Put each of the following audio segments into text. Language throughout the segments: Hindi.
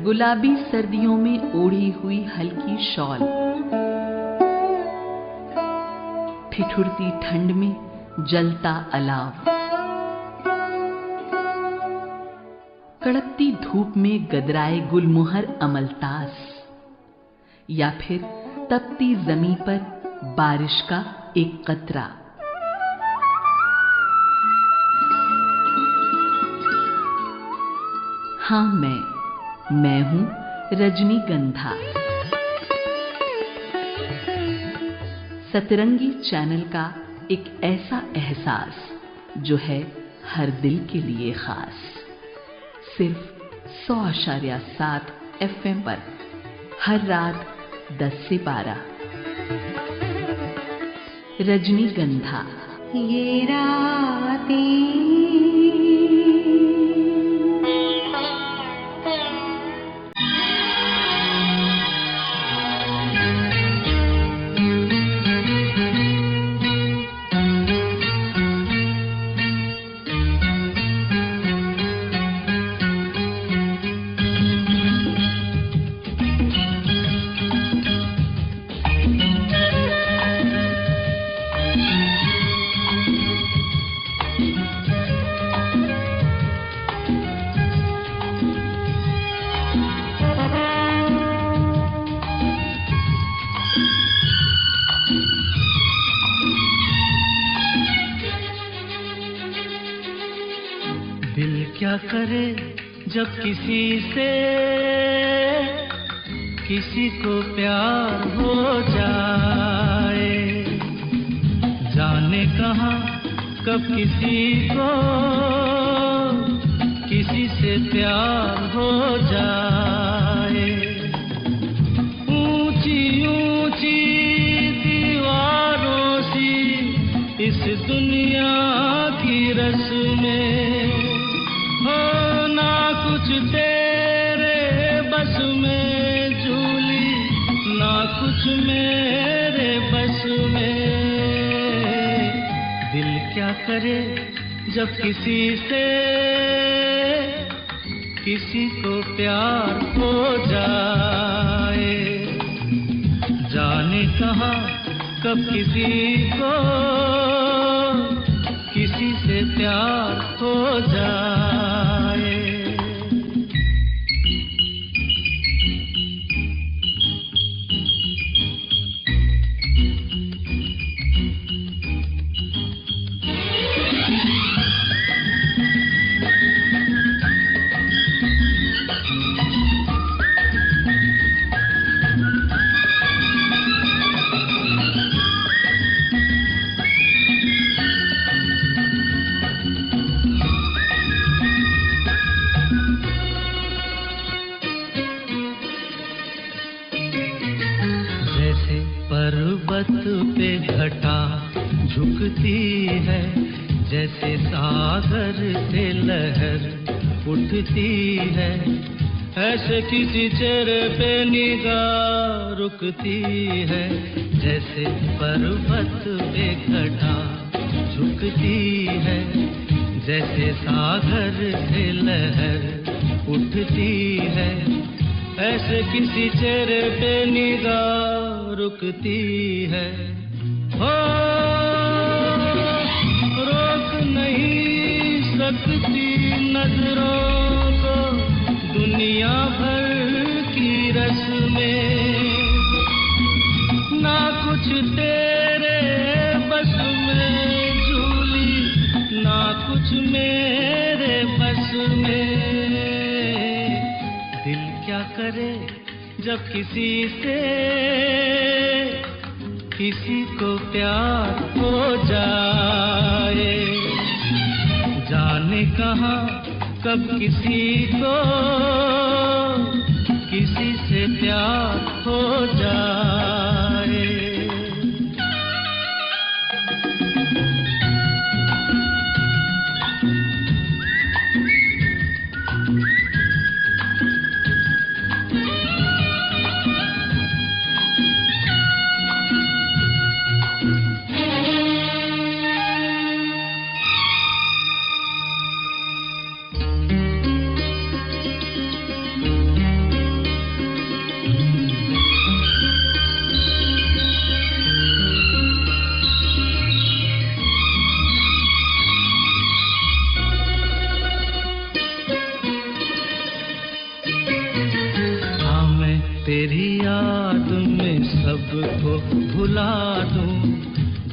गुलाबी सर्दियों में ओढ़ी हुई हल्की शॉल, ठिठुरती ठंड में जलता अलाव, कड़कती धूप में गदराए गुलमोहर अमलतास, या फिर तपती जमीन पर बारिश का एक कतरा। हाँ, मैं हूं रजनीगंधा। सतरंगी चैनल का एक ऐसा एहसास जो है हर दिल के लिए खास। सिर्फ 100.7 FM पर हर रात 10 से 12। रजनीगंधा। ये रातें क्या करे जब किसी से किसी को प्यार हो जाए, जाने कहाँ कब किसी को किसी से प्यार हो जाए। ऊंची ऊंची दीवारों सी इस दुनिया की रस्में, कुछ तेरे बस में झूली, ना कुछ मेरे बस में। दिल क्या करे जब किसी से किसी को प्यार हो जाए, जाने कहाँ कब किसी को किसी से प्यार हो जाए। पर्वत पे घटा झुकती है, जैसे सागर से लहर उठती है, ऐसे किसी चेहरे पे निगाह रुकती है। जैसे पर्वत पे घटा झुकती है, जैसे सागर से लहर उठती है, ऐसे किसी चेहरे पे निगाह रुकती है। हो रोक नहीं सकती नजरों को दुनिया भर की रस्में, ना कुछ तेरे बस में झूली, ना कुछ मेरे बस में। दिल क्या करे जब किसी से किसी को प्यार हो जाए, जाने कहाँ कब किसी को किसी से प्यार हो जाए। याद में सबको भुला दूं,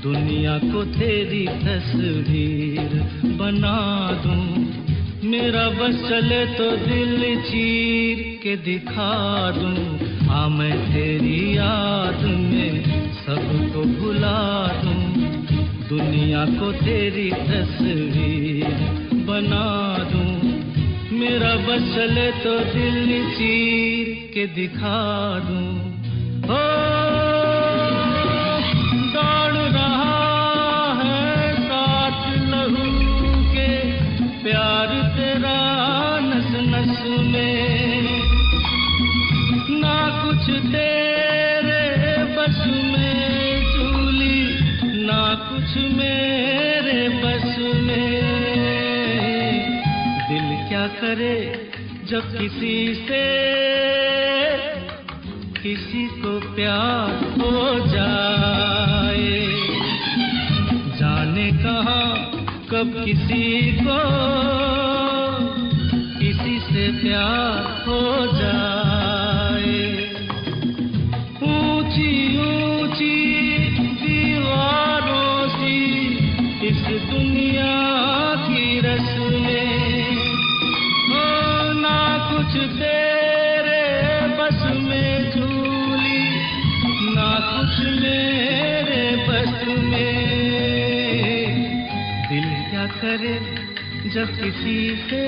दुनिया को तेरी तस्वीर बना दूं। मेरा बस चले तो दिल चीर के दिखा दूं, हाँ मैं तेरी याद में सबको भुला दूं, दुनिया को तेरी तस्वीर बना दूं। मेरा बस चले तो दिल चीर के दिखा दूं। ओ दौड़ रहा है साथ लहू के प्यार तेरा नस नस में, ना कुछ तेरे बस में चूली, ना कुछ मेरे बस में। दिल क्या करे जब किसी से किसी को प्यार हो जाए, जाने कहाँ कब किसी को किसी से प्यार हो जाए। ऊंची ऊंची दीवारों सी इस दुनिया की रस्में, हो ना कुछ तेरे बस में झूली, ना कुछ मेरे बस में। दिल क्या करे जब किसी से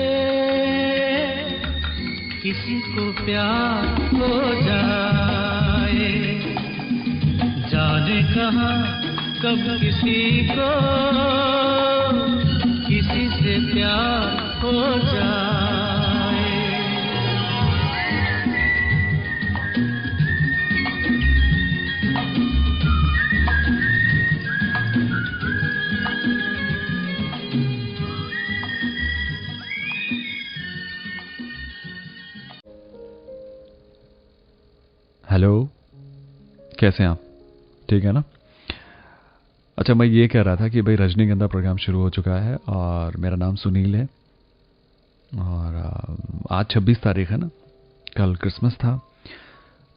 किसी को प्यार हो जाए, जाने कहाँ कब किसी को किसी से प्यार हो जाए। हेलो, कैसे हैं आप? ठीक है ना? अच्छा, मैं ये कह रहा था कि भाई रजनीगंधा प्रोग्राम शुरू हो चुका है और मेरा नाम सुनील है और आज 26 तारीख है ना, कल क्रिसमस था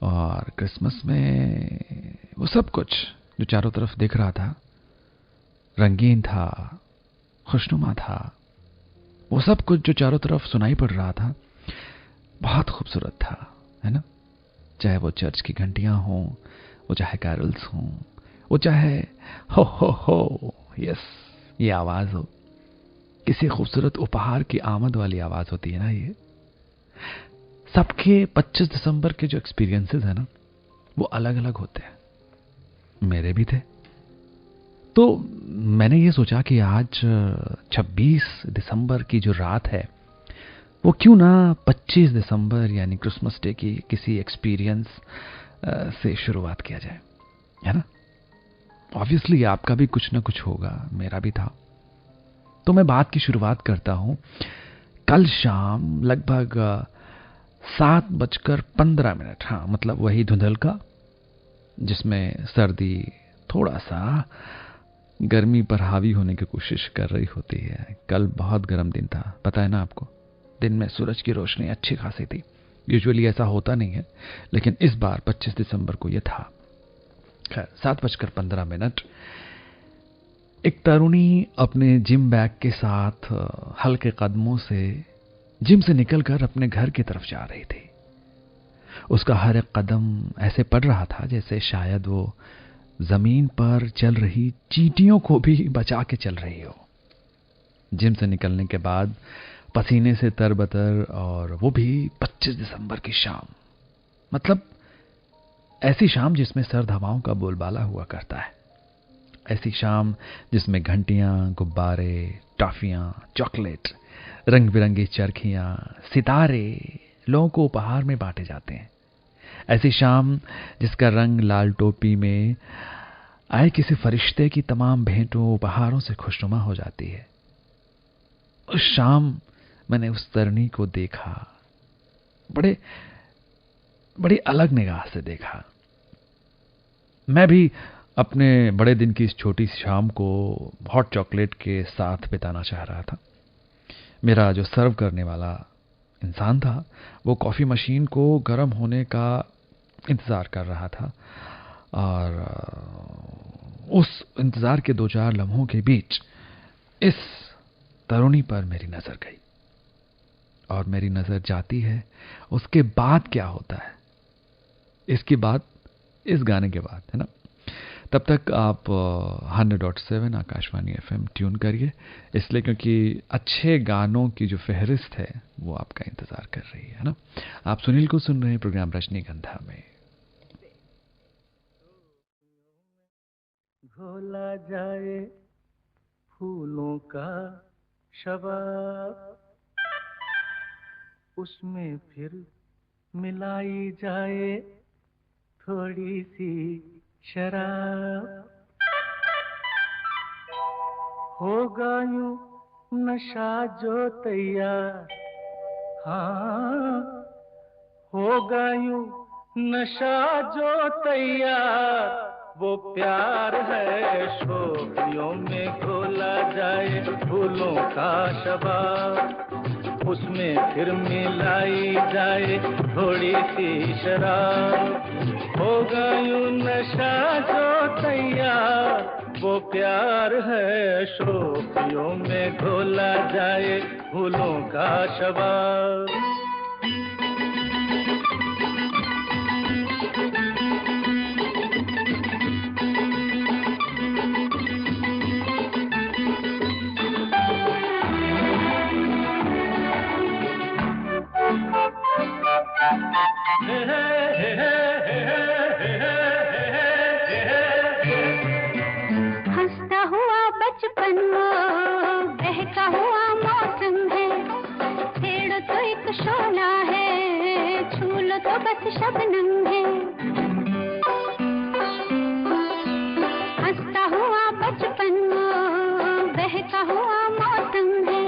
और क्रिसमस में वो सब कुछ जो चारों तरफ दिख रहा था, रंगीन था, खुशनुमा था, वो सब कुछ जो चारों तरफ सुनाई पड़ रहा था बहुत खूबसूरत था, है ना? चाहे वो चर्च की घंटियां हों, वो चाहे कैरल्स हों, वो चाहे हो यस ये आवाज हो, किसी खूबसूरत उपहार की आमद वाली आवाज होती है ना। ये सबके 25 दिसंबर के जो एक्सपीरियंसेस है ना, वो अलग अलग होते हैं। मेरे भी थे। तो मैंने ये सोचा कि आज 26 दिसंबर की जो रात है वो क्यों ना 25 दिसंबर यानी क्रिसमस डे की किसी एक्सपीरियंस से शुरुआत किया जाए, है ना? ऑब्वियसली आपका भी कुछ ना कुछ होगा, मेरा भी था। तो मैं बात की शुरुआत करता हूं कल शाम लगभग 7:15, हाँ मतलब वही धुंधलका जिसमें सर्दी थोड़ा सा गर्मी पर हावी होने की कोशिश कर रही होती है। कल बहुत गर्म दिन था, पता है ना आपको। दिन में सूरज की रोशनी अच्छी खासी थी। यूजुअली ऐसा होता नहीं है, लेकिन इस बार 25 दिसंबर को यह था। खैर 7:15 एक तरुणी अपने जिम बैग के साथ हल्के कदमों से जिम से निकलकर अपने घर की तरफ जा रही थी। उसका हर एक कदम ऐसे पड़ रहा था जैसे शायद वो जमीन पर चल रही चींटियों को भी बचा के चल रही हो। जिम से निकलने के बाद पसीने से तरबतर, और वो भी 25 दिसंबर की शाम, मतलब ऐसी शाम जिसमें सर्द हवाओं का बोलबाला हुआ करता है। ऐसी शाम जिसमें घंटियां, गुब्बारे, टॉफियां, चॉकलेट, रंग बिरंगी चरखियां, सितारे लोगों को उपहार में बांटे जाते हैं। ऐसी शाम जिसका रंग लाल टोपी में आए किसी फरिश्ते की तमाम भेंटों उपहारों से खुशनुमा हो जाती है। उस शाम मैंने उस तरनी को देखा, बड़ी अलग निगाह से देखा। मैं भी अपने बड़े दिन की इस छोटी सी शाम को हॉट चॉकलेट के साथ बिताना चाह रहा था। मेरा जो सर्व करने वाला इंसान था वो कॉफ़ी मशीन को गर्म होने का इंतज़ार कर रहा था। और उस इंतज़ार के 2-4 लम्हों के बीच इस तरुणी पर मेरी नज़र गई, और मेरी नज़र जाती है। उसके बाद क्या होता है, इसके बाद, इस गाने के बाद, है ना। तब तक आप 100.7 आकाशवाणी FM ट्यून करिए, इसलिए क्योंकि अच्छे गानों की जो फहरिस्त है वो आपका इंतज़ार कर रही है ना। आप सुनील को सुन रहे हैं प्रोग्राम रजनीगंधा में। घोला जाए फूलों का शबाब, उसमें फिर मिलाई जाए थोड़ी सी शराब, होगा यूं नशा जो तैयार, हाँ होगा यूं नशा जो तैयार, वो प्यार है शोखियों में घोला जाए फूलों का शबाब, उसमें फिर मिलाई जाए थोड़ी सी शराब, होगा यूं नशा जो तैयार, वो प्यार है शोखियों में घोला जाए फूलों का शबाब। हंसता हुआ बचपन वो बहका हुआ मौसम है, छेड़ो तो एक शोला है, छू लो तो बस शबनम है। हंसता हुआ बचपन वो बहका हुआ मौसम है,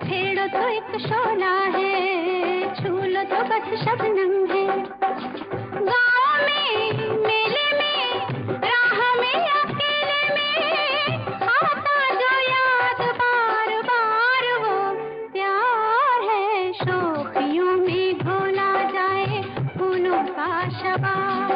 छेड़ो तो एक शोला है, छू लो तो बस शबनम है। गाँव में मेले में राह में अकेले में आता जो याद बार बार, वो प्यार है शोखियों में घोला जाए फूलों का शबाब,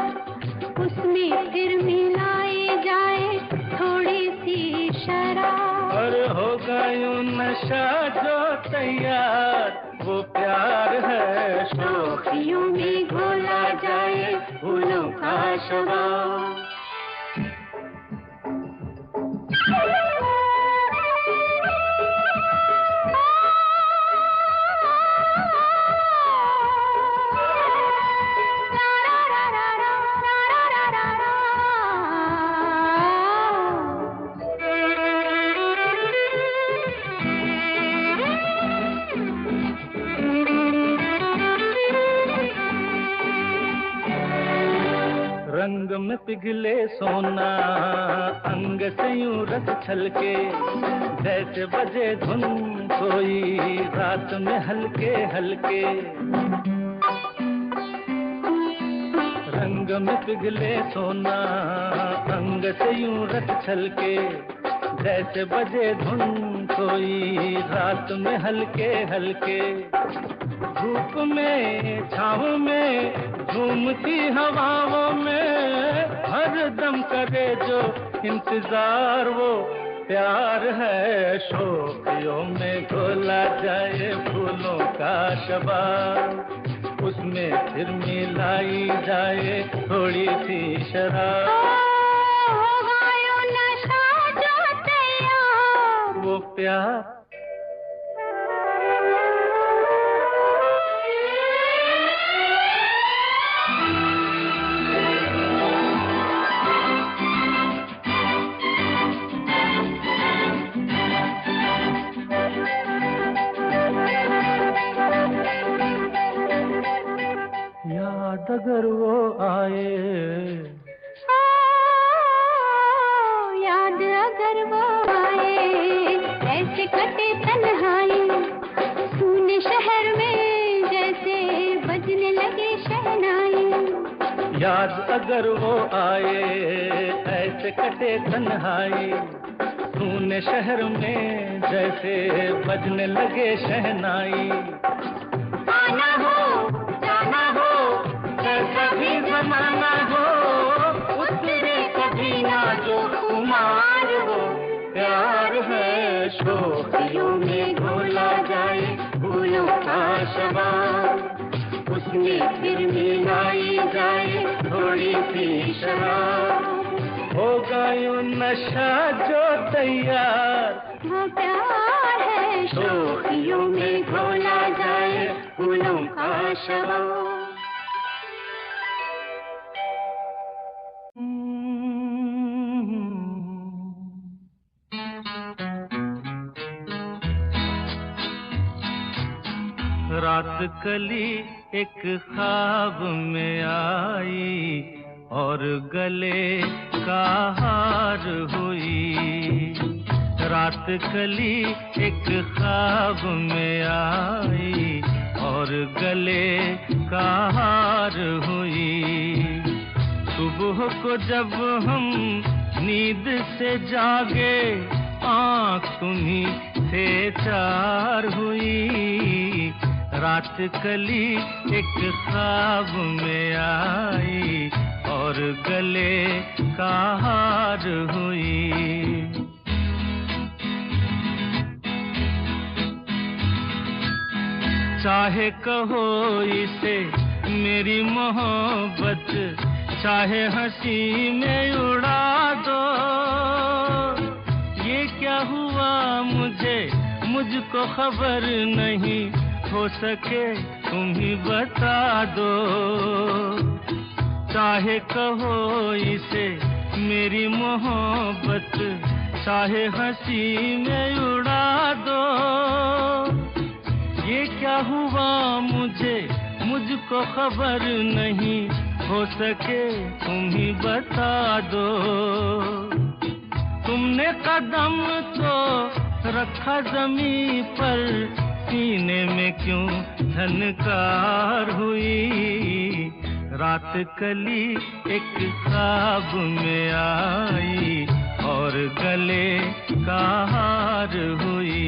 उसमें फिर मिलाई जाए थोड़ी सी शराब, और होगा यूं नशा जो तैयार, वो प्यार है शोखियों में घोला जाए फूलों का शबाब। रंग में पिघले सोना अंग से यूं रस छलके, जैसे बजे धुन कोई रात में हल्के हल्के। रंग में पिघले सोना अंग से यूं रस छलके, जैसे बजे धुन कोई रात में हल्के हल्के। धूप में छाँव में झूमती हवाओं में हर दम करे जो इंतजार, वो प्यार है शोखियों में घोला जाए फूलों का शबाब, उसमें फिर मिलाई जाए थोड़ी सी शराब, होगा यूं नशा जो तैयार, वो प्यार याद अगर वो आए, याद अगर वो आए, ऐसे कटे तन्हाई, सूने शहर में जैसे बजने लगे शहनाई। याद अगर वो आए, ऐसे कटे तन्हाई, सूने शहर में जैसे बजने लगे शहनाई। आना हो जाना हो कैसा भी जमाना हो, उतरे कभी ना जो खुमार हो। प्यार है शोखियों में घोला जाए फूलों का शबाब, उसमें फिर मिलाई जाए थोड़ी सी शराब। होगा यूं नशा जो तैयार, वो प्यार है शोखियों में घोला जाए फूलों का शबाब। रात कली एक ख्वाब में आई और गले का हार हुई। रात कली एक ख्वाब में आई और गले का हार हुई। सुबह को जब हम नींद से जागे, आँख तुम्हीं से चार हुई। रात कली एक ख्वाब में आई और गले का हार हुई। चाहे कहो इसे मेरी मोहब्बत, चाहे हंसी में उड़ा दो। ये क्या हुआ मुझको खबर नहीं, हो सके तुम ही बता दो। चाहे कहो इसे मेरी मोहब्बत, चाहे हंसी में उड़ा दो। ये क्या हुआ मुझको खबर नहीं, हो सके तुम ही बता दो। तुमने कदम तो रखा जमीन पर, सीने में क्यों झनकार हुई। रात कली एक ख्वाब में आई और गले का हार हुई।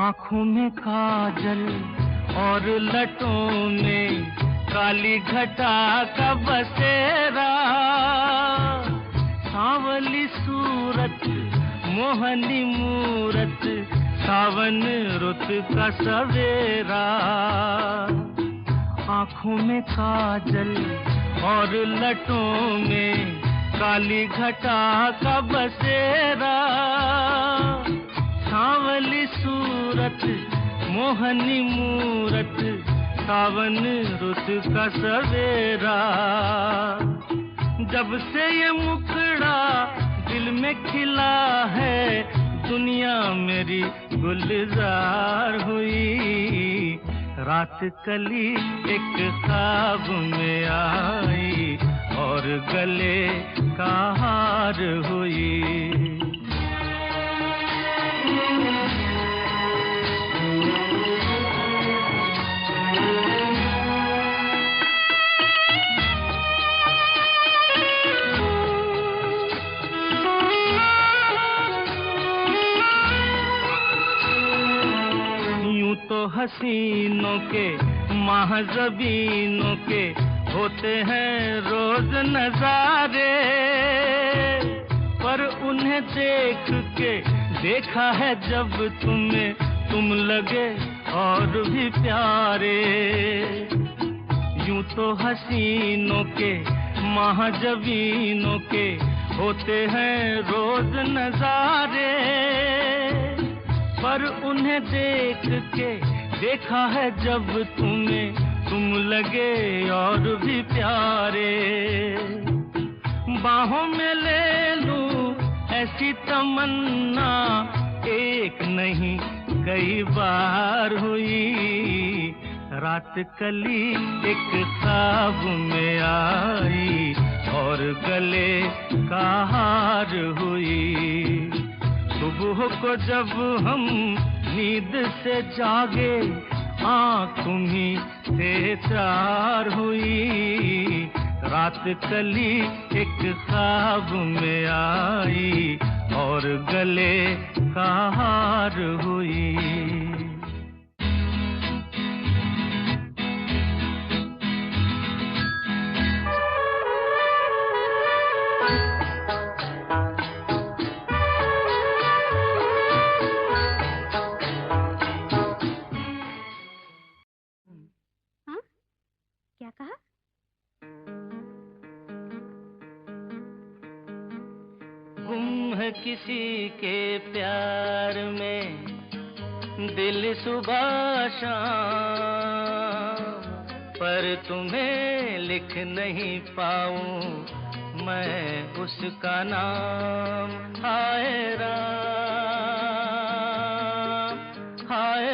आँखों में काजल और लटों में काली घटा का बसेरा, सांवली सूरत मोहनी मूरत, सावन रुत का सवेरा। आँखों में काजल और लटों में काली घटा का बसेरा, सांवली सूरत मोहनी मूरत, सावन रुत का सवेरा। जब से ये मुखड़ा दिल में खिला है, दुनिया मेरी गुलजार हुई। रात कली एक ख्वाब में आई और गले का हार हुई। तो हसीनों के महज़बीनों के होते हैं रोज नजारे, पर उन्हें देख के देखा है जब तुम्हें, तुम लगे और भी प्यारे। यूं तो हसीनों के महज़बीनों के होते हैं रोज नजारे, पर उन्हें देख के देखा है जब तुम्हें, तुम लगे और भी प्यारे। बाहों में ले लूं ऐसी तमन्ना, एक नहीं कई बार हुई। रात कली एक ख्वाब में आई और गले का हार हुई। सुबह को जब हम नींद से जागे, आँख तुम्हीं से चार हुई। रात कली एक ख्वाब में आई और गले का हार हुई। क्या कहा? गुम है किसी के प्यार में दिल सुबह शाम, पर तुम्हें लिख नहीं पाऊं मैं उसका नाम। हाय राम, हाय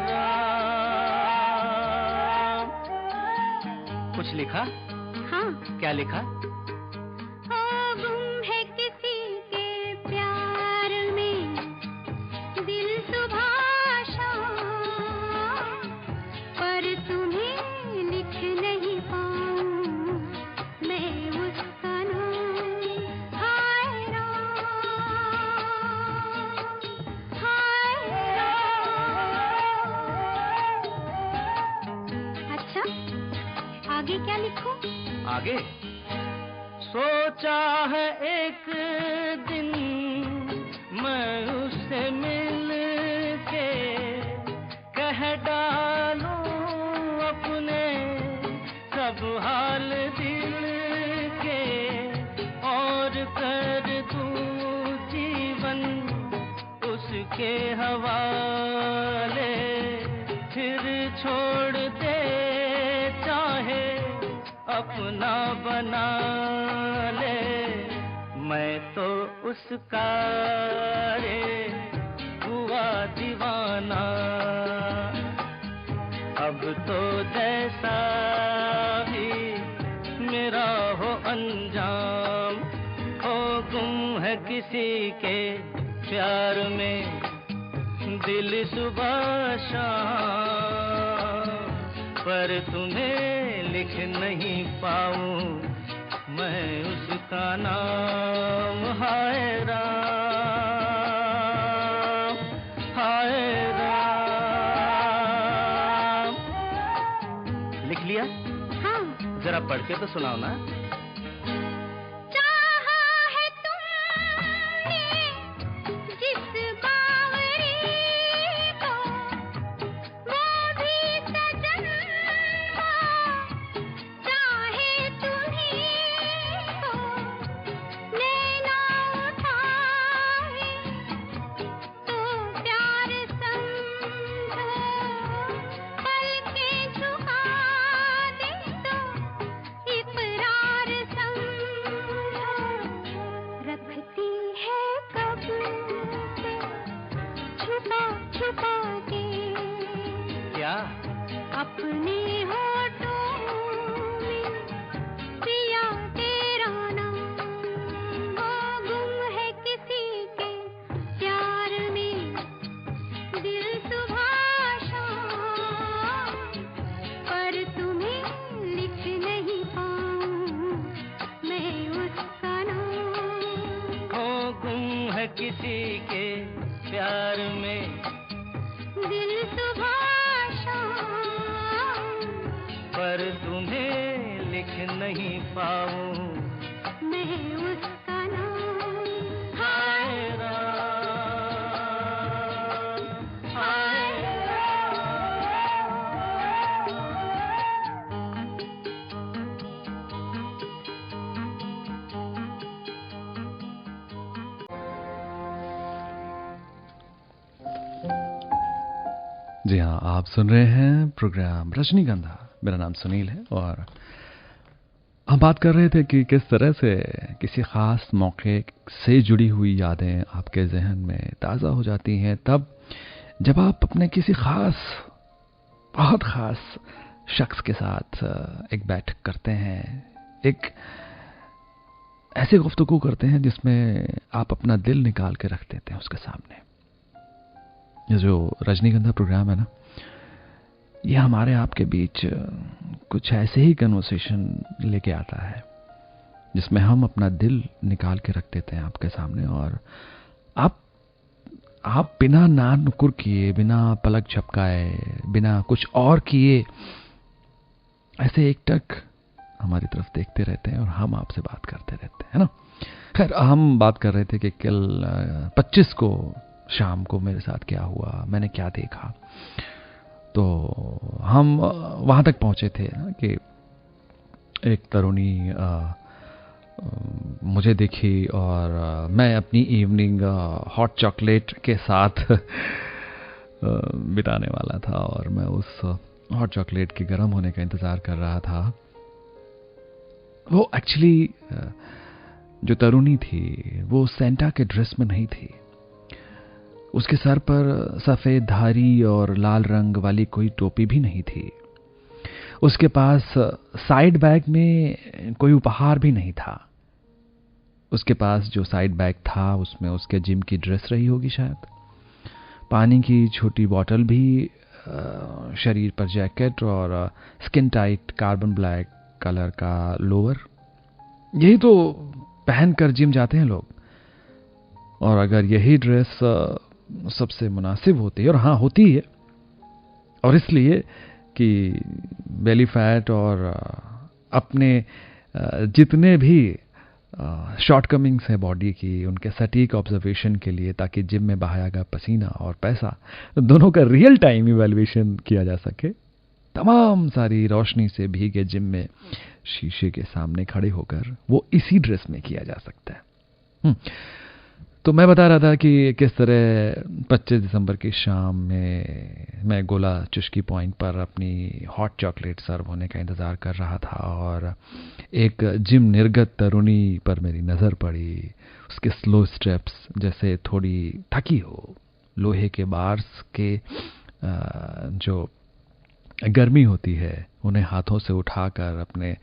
राम। कुछ लिखा? हाँ। क्या लिखा? गुम है किसी के प्यार में दिल सुबह शाम, पर तुम्हें लिख नहीं पाऊं मैं उसका नाम। हाय राम, हाय राम। अच्छा, आगे क्या लिखूं? आगे सोचा है एक दिन मैं उससे मिल के कह डालूं अपने सब हाल दिल के, और कर दूं जीवन उसके हवाले। फिर छोड़ दे चाहे अपना बना ले, मैं तो उसका रे हुआ दीवाना। अब तो जैसा भी मेरा हो अंजाम, हो गुम है किसी के प्यार में दिल सुबह शाम, पर तुम्हें लिख नहीं पाऊं मैं उसका नाम। हाय राम, हाय राम। लिख लिया? हाँ। जरा पढ़ के तो सुनाओ ना। अपने होठों में पिया तेरा नाम, वो गुम है किसी के प्यार में दिल सुबह शाम, पर तुम्हें लिख नहीं पाऊं मैं उसका नाम। वो गुम है किसी के प्यार में दिल सुबह पर तुम्हें लिख नहीं पाऊं मैं उसका नाम। हाय राम, हाय जी हाँ, आप सुन रहे हैं प्रोग्राम रजनीगंधा। मेरा नाम सुनील है और हम बात कर रहे थे कि किस तरह से किसी ख़ास मौके से जुड़ी हुई यादें आपके जहन में ताज़ा हो जाती हैं तब जब आप अपने किसी ख़ास, बहुत ख़ास शख्स के साथ एक बैठक करते हैं, एक ऐसे गुफ्तगू करते हैं जिसमें आप अपना दिल निकाल के रख देते हैं उसके सामने। ये जो रजनीगंधा प्रोग्राम है ना, ये हमारे आपके बीच कुछ ऐसे ही कन्वर्सेशन लेके आता है जिसमें हम अपना दिल निकाल के रख देते हैं आपके सामने, और आप बिना ना नुकुर किए, बिना पलक झपकाए, बिना कुछ और किए ऐसे एकटक हमारी तरफ देखते रहते हैं और हम आपसे बात करते रहते हैं ना। खैर, हम बात कर रहे थे कि कल 25 को शाम को मेरे साथ क्या हुआ, मैंने क्या देखा। तो हम वहां तक पहुंचे थे ना कि एक तरुणी मुझे दिखी और मैं अपनी इवनिंग हॉट चॉकलेट के साथ बिताने वाला था, और मैं उस हॉट चॉकलेट के गर्म होने का इंतज़ार कर रहा था। वो एक्चुअली जो तरुणी थी वो सेंटा के ड्रेस में नहीं थी। उसके सर पर सफ़ेद धारी और लाल रंग वाली कोई टोपी भी नहीं थी। उसके पास साइड बैग में कोई उपहार भी नहीं था। उसके पास जो साइड बैग था उसमें उसके जिम की ड्रेस रही होगी शायद, पानी की छोटी बोतल भी, शरीर पर जैकेट और skin tight carbon black colour का लोअर। यही तो पहनकर जिम जाते हैं लोग। और अगर यही ड्रेस सबसे मुनासिब होती है, और हाँ होती है, और इसलिए कि बेली फैट और अपने जितने भी शॉर्टकमिंग्स है बॉडी की, उनके सटीक ऑब्जर्वेशन के लिए, ताकि जिम में बहाया गया पसीना और पैसा दोनों का रियल टाइम इवैल्यूएशन किया जा सके, तमाम सारी रोशनी से भीगे जिम में शीशे के सामने खड़े होकर वो इसी ड्रेस में किया जा सकता है। तो मैं बता रहा था कि किस तरह 25 दिसंबर की शाम में मैं गोला चुस्की पॉइंट पर अपनी हॉट चॉकलेट सर्व होने का इंतज़ार कर रहा था, और एक जिम निर्गत तरुणी पर मेरी नज़र पड़ी। उसके स्लो स्टेप्स जैसे थोड़ी थकी हो, लोहे के बार्स के जो गर्मी होती है उन्हें हाथों से उठाकर अपने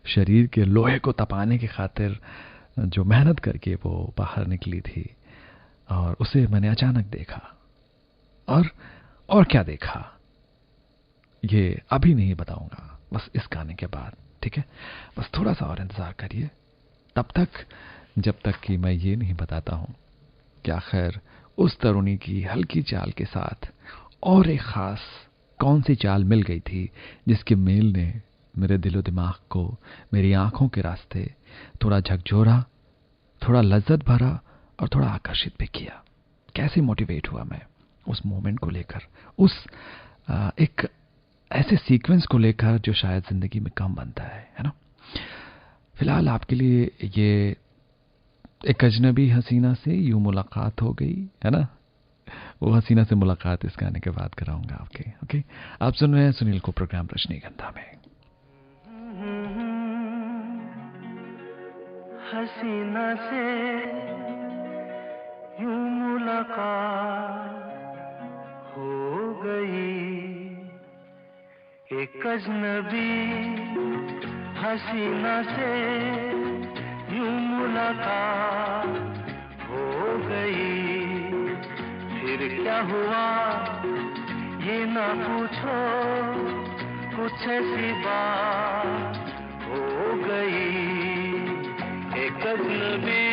शरीर के लोहे को तपाने की खातिर जो मेहनत करके वो बाहर निकली थी, और उसे मैंने अचानक देखा। और क्या देखा ये अभी नहीं बताऊंगा, बस इस गाने के बाद, ठीक है? बस थोड़ा सा और इंतज़ार करिए, तब तक जब तक कि मैं ये नहीं बताता हूँ कि आखिर उस तरुणी की हल्की चाल के साथ और एक ख़ास कौन सी चाल मिल गई थी जिसके मेल ने मेरे दिलो दिमाग को मेरी आंखों के रास्ते थोड़ा झकझोरा, थोड़ा लज्जत भरा और थोड़ा आकर्षित भी किया। कैसे मोटिवेट हुआ मैं उस मोमेंट को लेकर, उस एक ऐसे सीक्वेंस को लेकर जो शायद जिंदगी में कम बनता है ना। फिलहाल आपके लिए ये एक अजनबी हसीना से यूं मुलाकात हो गई है ना, वो हसीना से मुलाकात इस गाने के बाद कराऊंगा आपके। ओके, आप सुन रहे हैं सुनील को प्रोग्राम रजनीगंधा में। हसीना से यूं मुलाकात हो गई, एक अजनबी हसीना से यूं मुलाकात हो गई। फिर क्या हुआ ये ना पूछो, कुछ ऐसी बात हो गई। एक अजनबी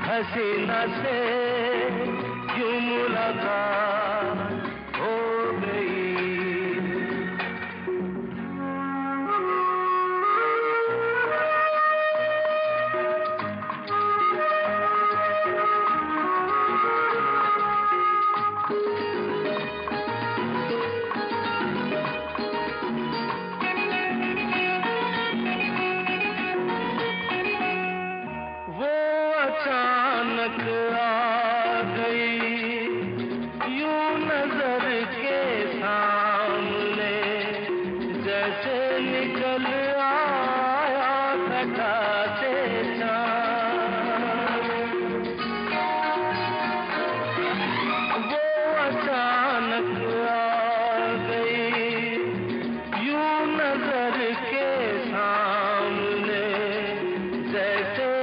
हसीना से यूं मुलाकात हो गई। जैसे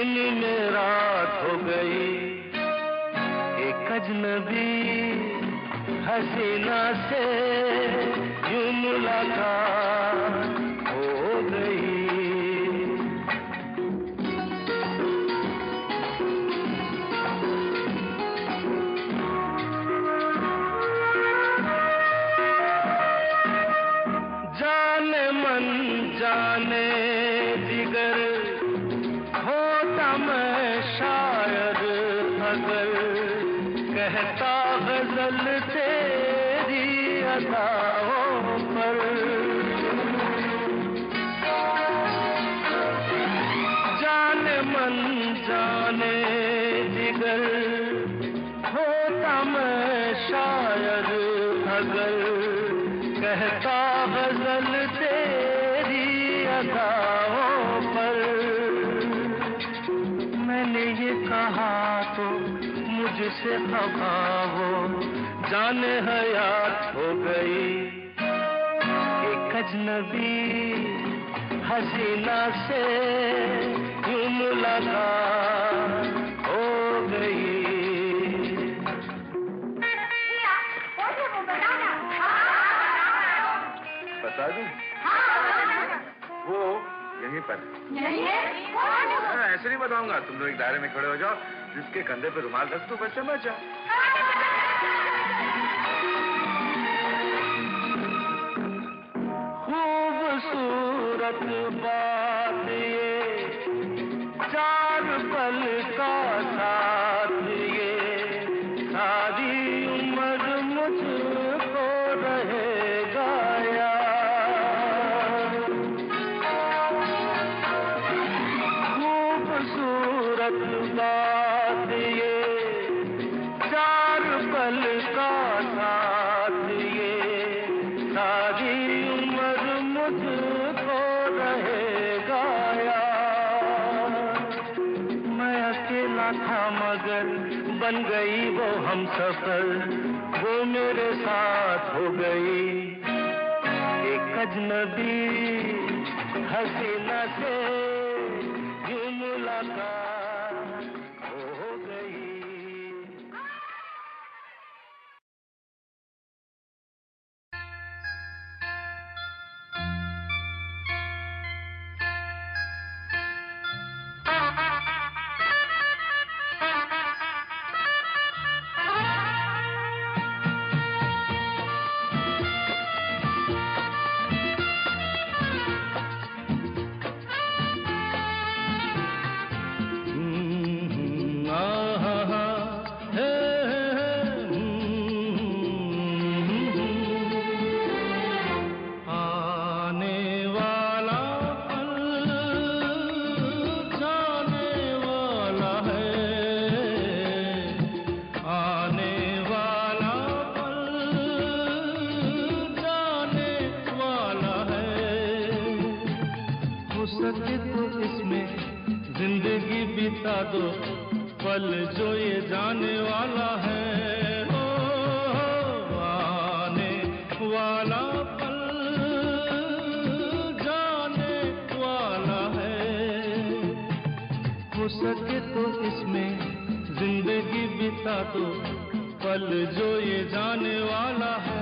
दिन में रात हो गई, एक अजनबी हसीना से यूं मुलाकात हो गई। जाने मन जाने जिगर होता मैं शायर अगर कहता गजल तेरी अदाओं पर। जाने मन जाने जिगर होता मैं शायर अगर कहता गजल तेरी अदाओं पर। मैंने ये कहा तो मुझसे खफा वो जाने हयात हो गई, एक अजनबी हसीना से यूं मुलाकात हो गई। बता दूं? वो यहीं पर ऐसे नहीं बताऊंगा, तुम लोग एक दायरे में खड़े हो जाओ, जिसके कंधे पे रुमाल रख दो बस समझ जाओ। खूबसूरत बात ये चार पल का साथ ये सारी उम्र मुझको रहेगा यार। खूबसूरत बात ये चार पल का साथ ये सारी उम्र मुझको रहेगा यार। मैं अकेला था मगर बन गई वो हमसफर, वो मेरे साथ हो गई, एक अजनबी हसीना से यूं मुलाकात हो गई। दो पल जो ये जाने वाला है, ओ आने वाला पल जाने वाला है। हो सके तो इसमें जिंदगी बिता दो पल जो ये जाने वाला है।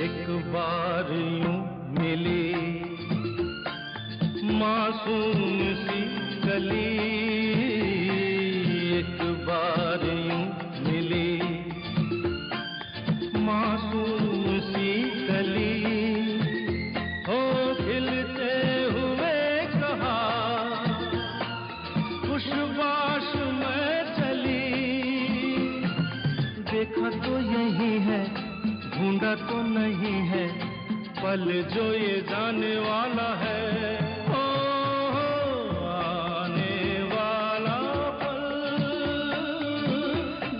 एक बार यूं मिली मासूम सी कली, एक बार यूं मिली मासूम सी कली, हो खिलते हुए कहा खुशबाश में चली। देखा तो यही है ढूंढा तो नहीं है पल जो ये जाने वाला है, ओ आने वाला पल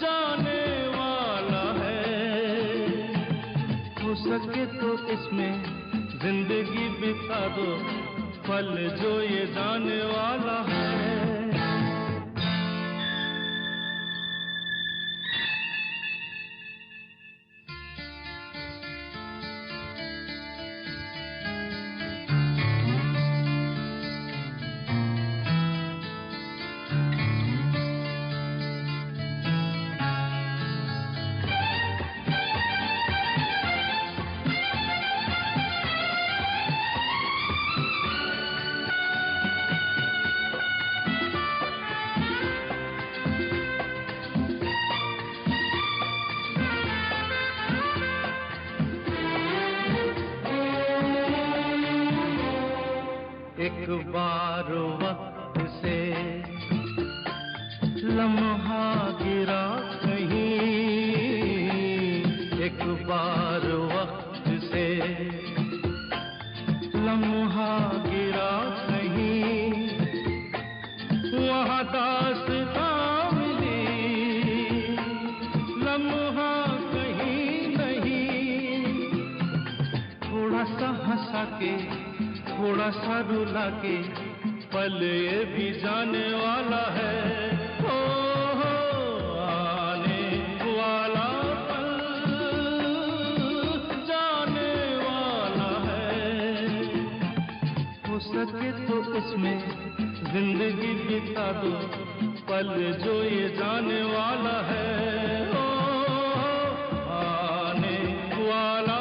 जाने वाला है। हो सके तो इसमें जिंदगी बिता दो पल जो ये जाने वाला है। एक बार वक्त से लम्हा गिरा कहीं, एक बार वक्त से लम्हा गिरा कहीं, वहाँ दास्तां मिली, लम्हा कहीं नहीं। थोड़ा सा हंसा के थोड़ा सा रुला के पल ये भी जाने वाला है। हो आने वाला पल जाने वाला है। हो सके तो इसमें जिंदगी बिता दो पल जो ये जाने वाला है। हो आने वाला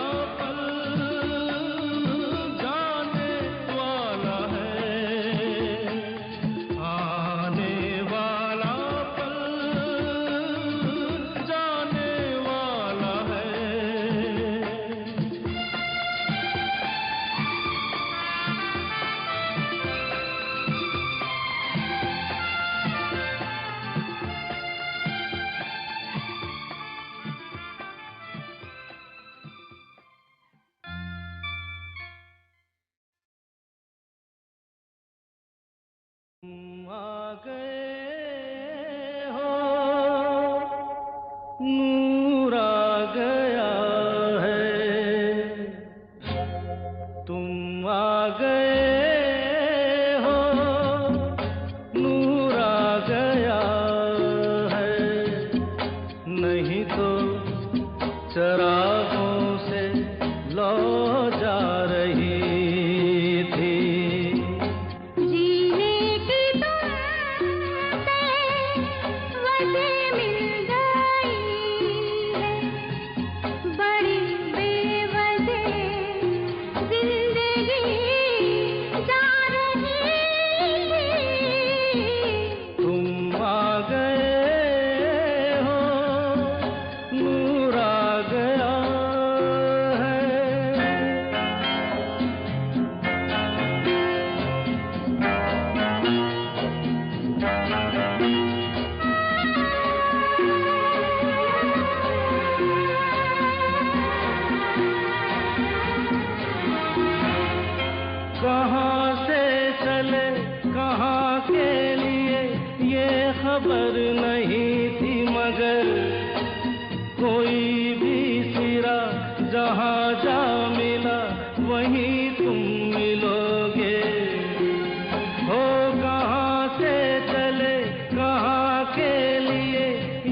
आ गए हो, नूर आ गया है, तुम आ गए हो, नूर आ गया है, नहीं तो चरागों से लौ जा रही थी। कहाँ से चले कहाँ के लिए ये खबर नहीं थी, मगर कोई भी सिरा जहाँ जा मिला वहीं तुम मिलोगे। हो कहाँ से चले कहाँ के लिए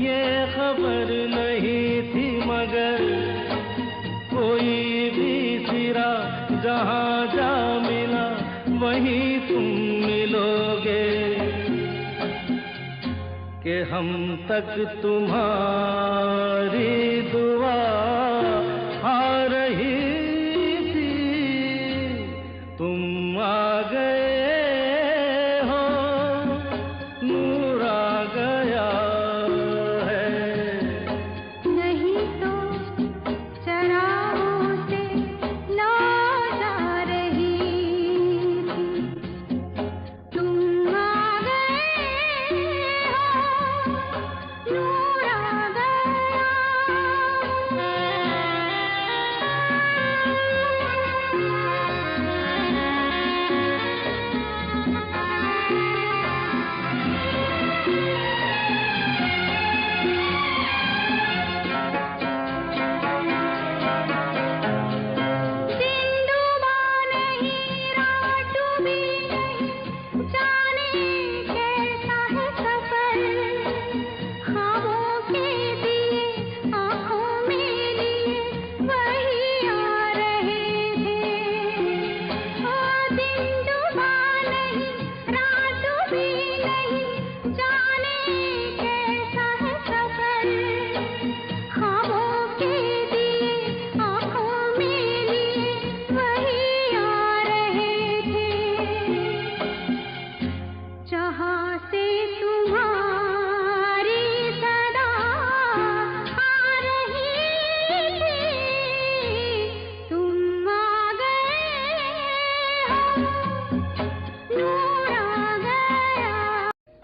ये खबर नहीं थी, मगर कोई भी सिरा जहाँ जा मिला वहीं तुम मिलोगे। कि हम तक तुम्हारी दुआ आ रही थी, तुम आ गए हो, नूर आ गया है। नहीं तो चरागों से लौ जा रही थी, तुम आ गए हो, नूर आ गया।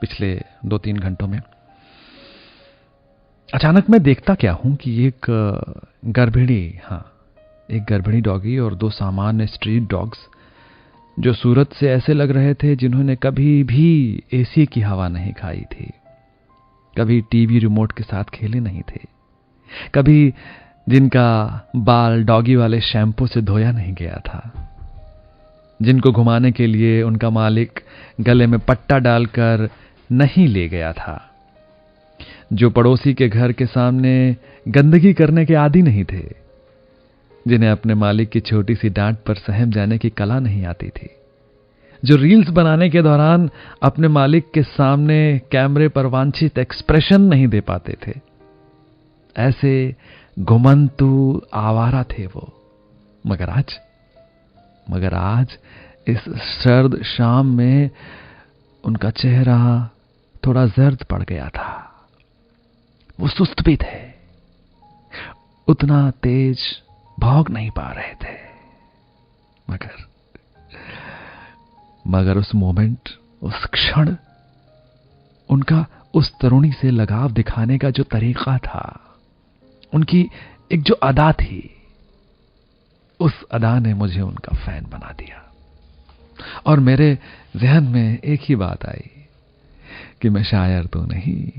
पिछले 2-3 घंटों में। अचानक मैं देखता क्या हूं कि एक गर्भिणी डॉगी और 2 सामान्य स्ट्रीट डॉग्स, जो सूरत से ऐसे लग रहे थे जिन्होंने कभी भी एसी की हवा नहीं खाई थी, कभी टीवी रिमोट के साथ खेले नहीं थे, कभी जिनका बाल डॉगी वाले शैम्पू से धोया नहीं गया था, जिनको घुमाने के लिए उनका मालिक गले में पट्टा डालकर नहीं ले गया था, जो पड़ोसी के घर के सामने गंदगी करने के आदी नहीं थे, जिन्हें अपने मालिक की छोटी सी डांट पर सहम जाने की कला नहीं आती थी, जो रील्स बनाने के दौरान अपने मालिक के सामने कैमरे पर वांछित एक्सप्रेशन नहीं दे पाते थे। ऐसे घुमंतु आवारा थे वो। मगर आज इस सर्द शाम में उनका चेहरा थोड़ा जर्द पड़ गया था। वो सुस्त भी थे, उतना तेज भौंक नहीं पा रहे थे। मगर उस मोमेंट, उस क्षण, उनका उस तरुणी से लगाव दिखाने का जो तरीका था, उनकी एक जो अदा थी, उस अदा ने मुझे उनका फैन बना दिया। और मेरे जहन में एक ही बात आई कि मैं शायर तो नहीं,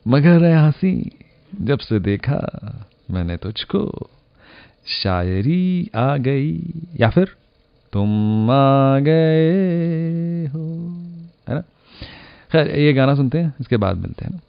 मगर है हंसी, जब से देखा मैंने तुझको, शायरी आ गई, या फिर तुम आ गए हो, है ना। खैर, ये गाना सुनते हैं, इसके बाद मिलते हैं ना।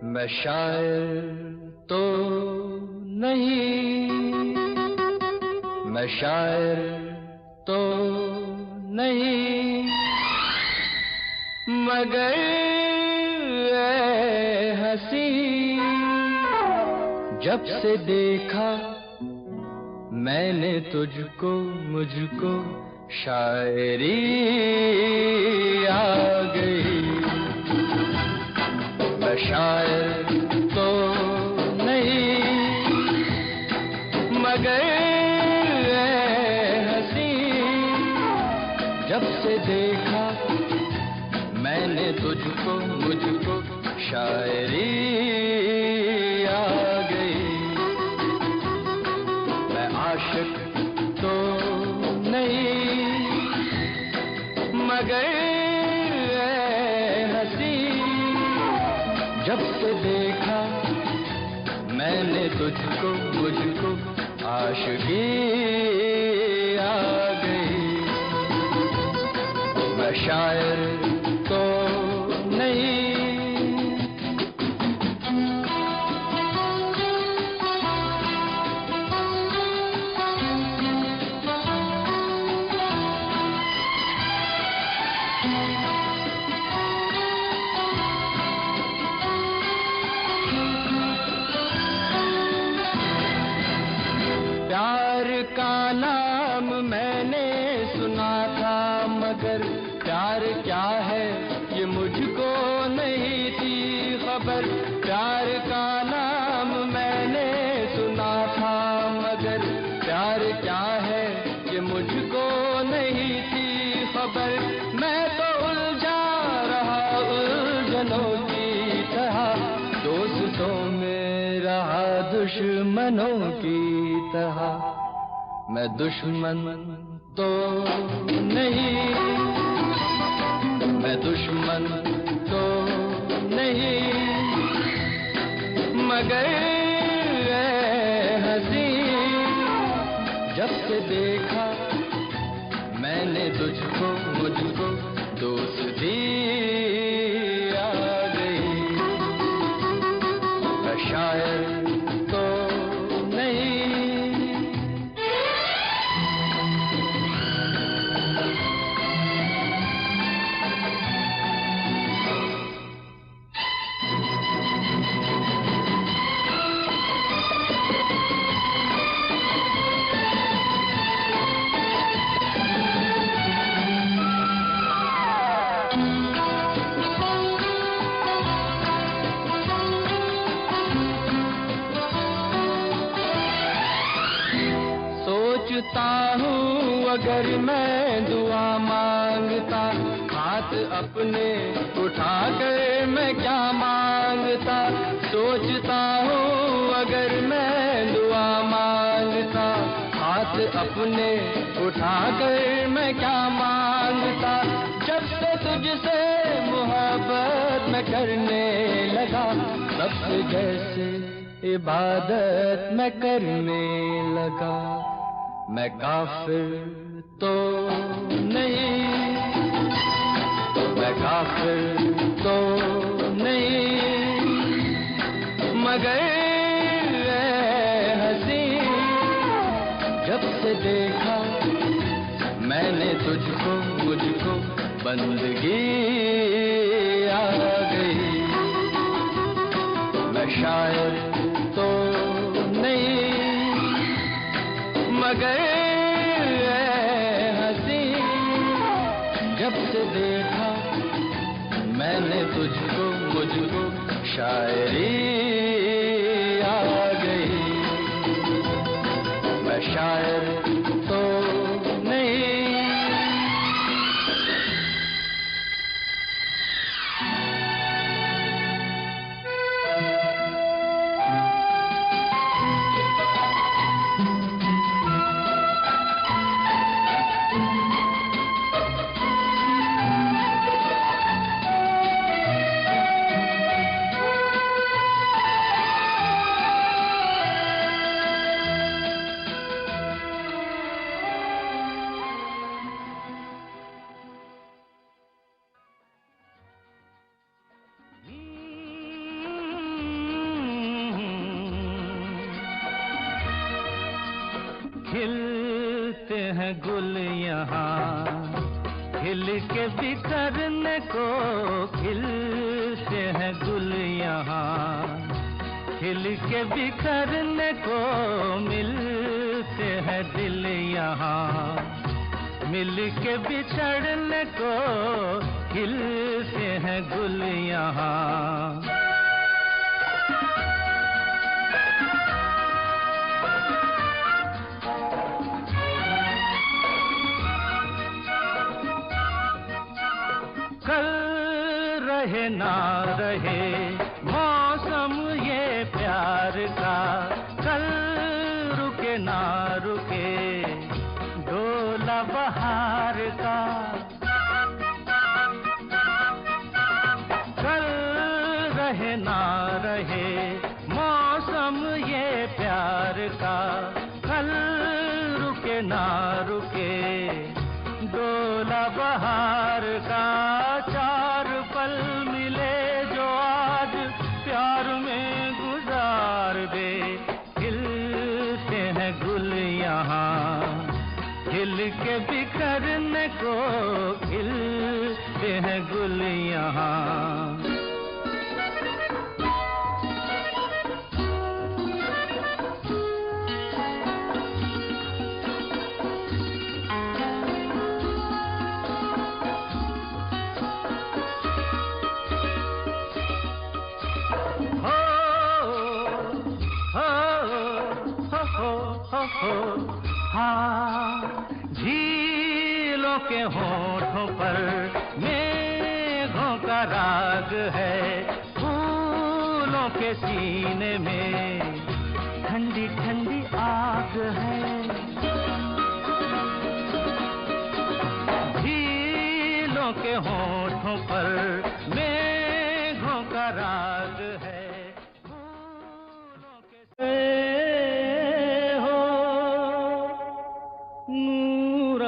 मैं शायर तो नहीं, मैं शायर तो नहीं, मगर ऐ हंसी, जब से देखा मैंने तुझको, मुझको शायरी आ गई। मैं शायर तो नहीं, मगर हंसी, जब से देखा मैंने तुझको, मुझको शायरी आ गई। मैं आशिक तो नहीं, मगर जब से देखा मैंने तुझको, मुझको आशिकी आ गई। मैं शायर तो नहीं, का नाम मैंने सुना था, मगर प्यार क्या है ये मुझको नहीं थी खबर। प्यार का नाम मैंने सुना था, मगर प्यार क्या है ये मुझको नहीं थी खबर। मैं तो उलझा रहा उलझनों की तरह, दोस्तों में रहा दुश्मनों की तरह। मैं दुश्मन तो नहीं, मैं दुश्मन तो नहीं, मगर हंसी, जब से देखा मैंने तुझको, मुझको दोस्ती आ गई। मैं शायर तो नहीं। सोचता हूँ अगर मैं दुआ मांगता, हाथ अपने उठा कर मैं क्या मांगता। सोचता हूँ अगर मैं दुआ मांगता, हाथ अपने उठा कर मैं क्या मांगता। जब से तुझसे मोहब्बत मैं करने लगा, तब से जैसे इबादत मैं करने लगा। मैं काफिर तो नहीं, मैं काफिर तो नहीं, मगर हंसी जब से देखा मैंने तुझको, मुझको बंदगी आ गई। मैं शायर तो नहीं, मगर हंसी जब से देखा मैंने तुझको, मुझको शायरी आ गई। मैं शायर तो नहीं। खिलते हैं गुल यहाँ, खिल के बिखरने को। खिलते हैं गुल यहाँ, खिल के बिखरने को। मिलते हैं दिल यहाँ, मिल के बिछड़ने को। खिलते हैं गुल यहाँ। कल रहे ना रहे मौसम ये प्यार का, कल रुके ना रुके डोला बहार का। कल रहे ना रहे मौसम ये प्यार का, कल रुके ना रुके डोला बहार का। चार पल मिले जो आज प्यार में गुजार दे। खिलते हैं गुल यहाँ, खिल के बिखरने को। खिलते हैं गुल यहाँ। हाँ, झीलों के होठों पर मेघों का राग है। फूलों के सीने में ठंडी ठंडी आग है। झीलों के होठों पर मेघों का राग है। फूलों के नूर आ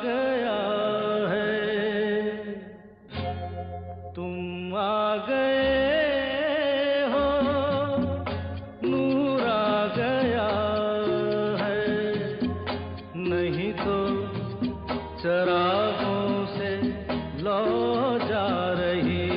गया है, तुम आ गए हो। नूर आ गया है, नहीं तो चरागों से लौ जा रही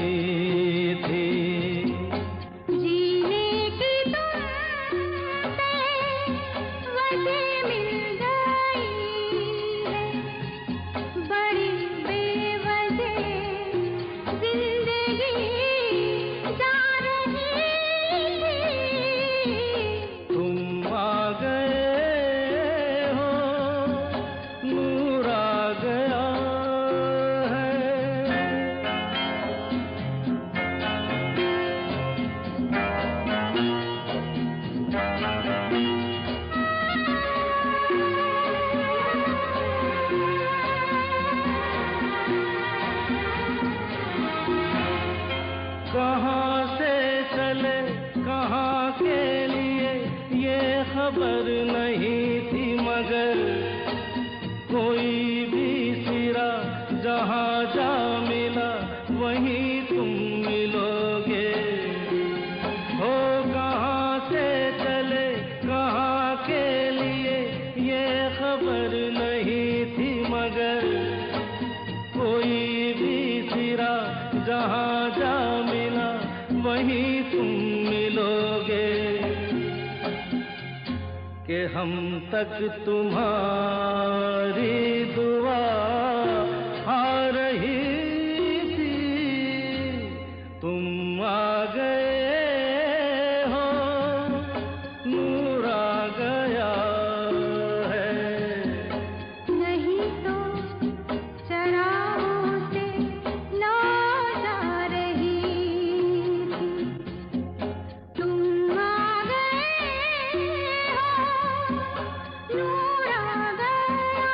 खबर नहीं थी मगर कोई भी सिरा जहाँ जा मिला वहीं तुम मिलोगे। हो कहाँ से चले कहाँ के लिए ये खबर नहीं थी मगर कोई भी सिरा जहाँ जा मिला वहीं तुम मिलोगे। कि हम तक तुम्हारी दुआ आ रही थी, तुम आ गए हो, नूर आ गया है। नहीं तो चरागों से लौ जा रही थी, तुम आ गए हो, नूर आ गया।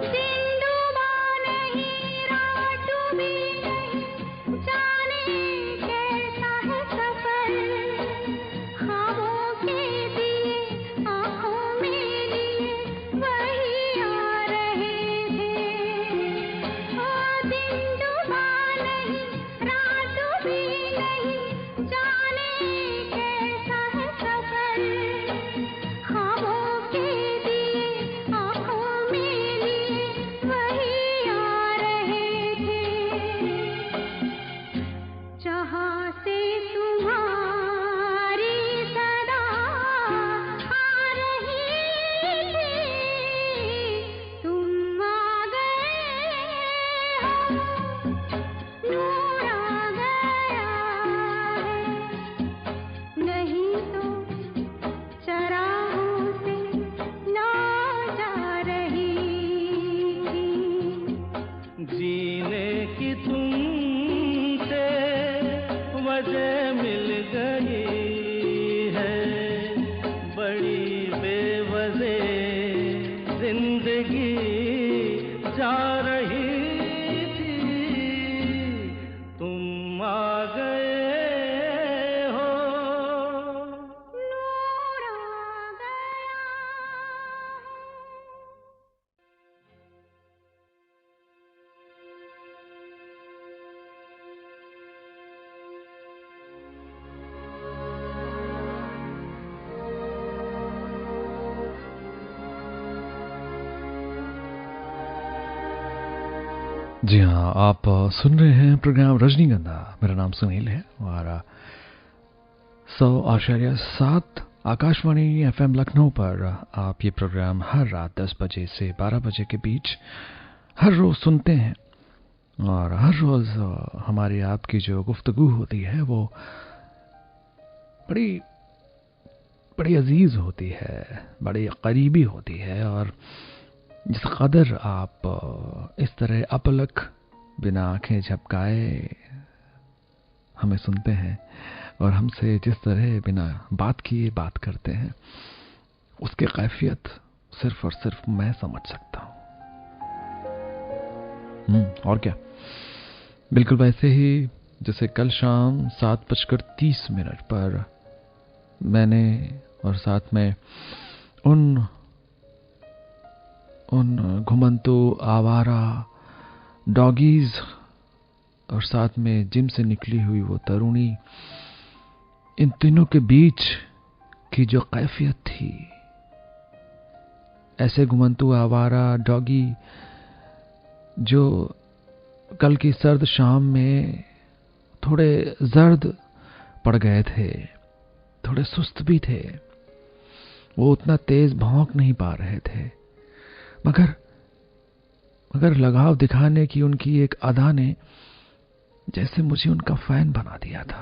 दिन डूबा नहीं रात डूबी नहीं, जाने कैसा है सफर, ख्वाबों के दिए आँखों में लिए वही आ रहे थे। ओ दिन डूबा नहीं रात डूबी नहीं, जाने कैसा है सफर, ख्वाबों के दिए आँखों में लिए वही आ रहे थे। जहाँ से तुम्हारी सदा आ रही थी, तुम आ गए हो, नूर आ गया है। नहीं तो चरागों से लौ जा रही थी। जीने की तुमसे वजह मिल गई है, बड़ी बेवजह जिंदगी जा रही थी, तुम आ गए हो, नूर आ गया। जी हाँ, आप सुन रहे हैं प्रोग्राम रजनीगंधा। मेरा नाम सुनील है और 100.7 आकाशवाणी FM लखनऊ पर आप ये प्रोग्राम हर रात 10 बजे से 12 बजे के बीच हर रोज़ सुनते हैं। और हर रोज़ हमारी आपकी जो गुफ्तगू होती है वो बड़ी बड़ी अजीज़ होती है, बड़ी करीबी होती है। और जिस कदर आप इस तरह अपलक बिना आंखें झपकाए हमें सुनते हैं और हमसे जिस तरह बिना बात किए बात करते हैं, उसकी कैफियत सिर्फ और सिर्फ मैं समझ सकता हूँ। और क्या, बिल्कुल वैसे ही जैसे कल शाम 7:30 पर मैंने और साथ में उन घुमंतु आवारा डॉगीज और साथ में जिम से निकली हुई वो तरुणी, इन तीनों के बीच की जो कैफियत थी, ऐसे घुमंतु आवारा डॉगी जो कल की सर्द शाम में थोड़े जर्द पड़ गए थे, थोड़े सुस्त भी थे, वो उतना तेज भौंक नहीं पा रहे थे, मगर लगाव दिखाने की उनकी एक अदा ने जैसे मुझे उनका फैन बना दिया था।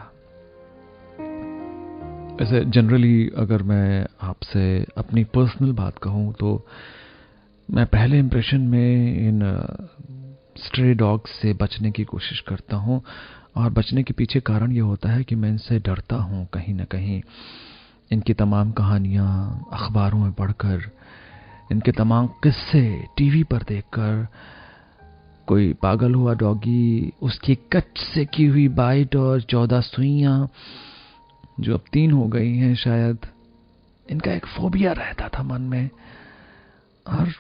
वैसे जनरली अगर मैं आपसे अपनी पर्सनल बात कहूं तो मैं पहले इंप्रेशन में इन स्ट्रे डॉग्स से बचने की कोशिश करता हूं और बचने के पीछे कारण ये होता है कि मैं इनसे डरता हूँ कहीं ना कहीं। इनकी तमाम कहानियाँ अखबारों में पढ़कर, इनके तमाम किस्से टीवी पर देखकर, कोई पागल हुआ डॉगी, उसकी कच से की हुई बाइट और 14 सुइयां जो अब 3 हो गई हैं शायद। इनका एक फोबिया रहता था मन में, और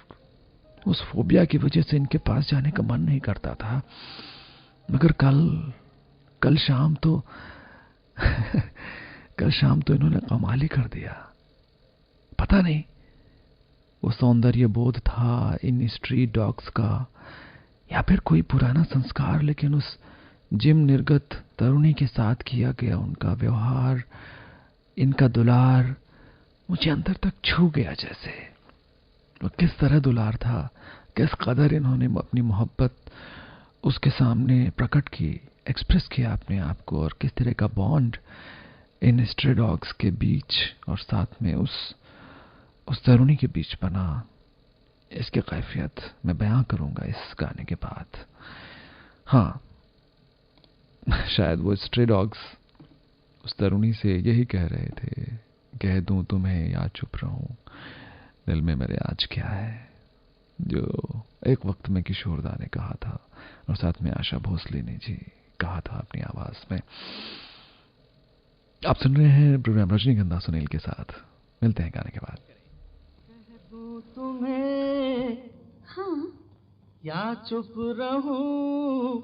उस फोबिया की वजह से इनके पास जाने का मन नहीं करता था। मगर कल शाम तो कल शाम तो इन्होंने कमाल ही कर दिया। पता नहीं वो सौंदर्य बोध था इन स्ट्रीट डॉग्स का, या फिर कोई पुराना संस्कार, लेकिन उस जिम निर्गत तरुणी के साथ किया गया उनका व्यवहार, इनका दुलार मुझे अंदर तक छू गया। जैसे वो किस तरह दुलार था, किस कदर इन्होंने अपनी मोहब्बत उसके सामने प्रकट की, एक्सप्रेस किया अपने आप को, और किस तरह का बॉन्ड इन स्ट्रे डॉग्स के बीच और साथ में उस तरुणी के बीच बना। इसकी कैफियत मैं बयां करूंगा इस गाने के बाद। हाँ, शायद वो स्ट्रे डॉग्स उस तरुणी से यही कह रहे थे, कह दूं तुम्हें या चुप रहूं, दिल में मेरे आज क्या है, जो एक वक्त में किशोरदा ने कहा था और साथ में आशा भोसले ने जी कहा था अपनी आवाज में। आप सुन रहे हैं प्रोग्राम रजनीगंधा सुनील के साथ। मिलते हैं गाने के बाद। तुम्हें हाँ या चुप रहूं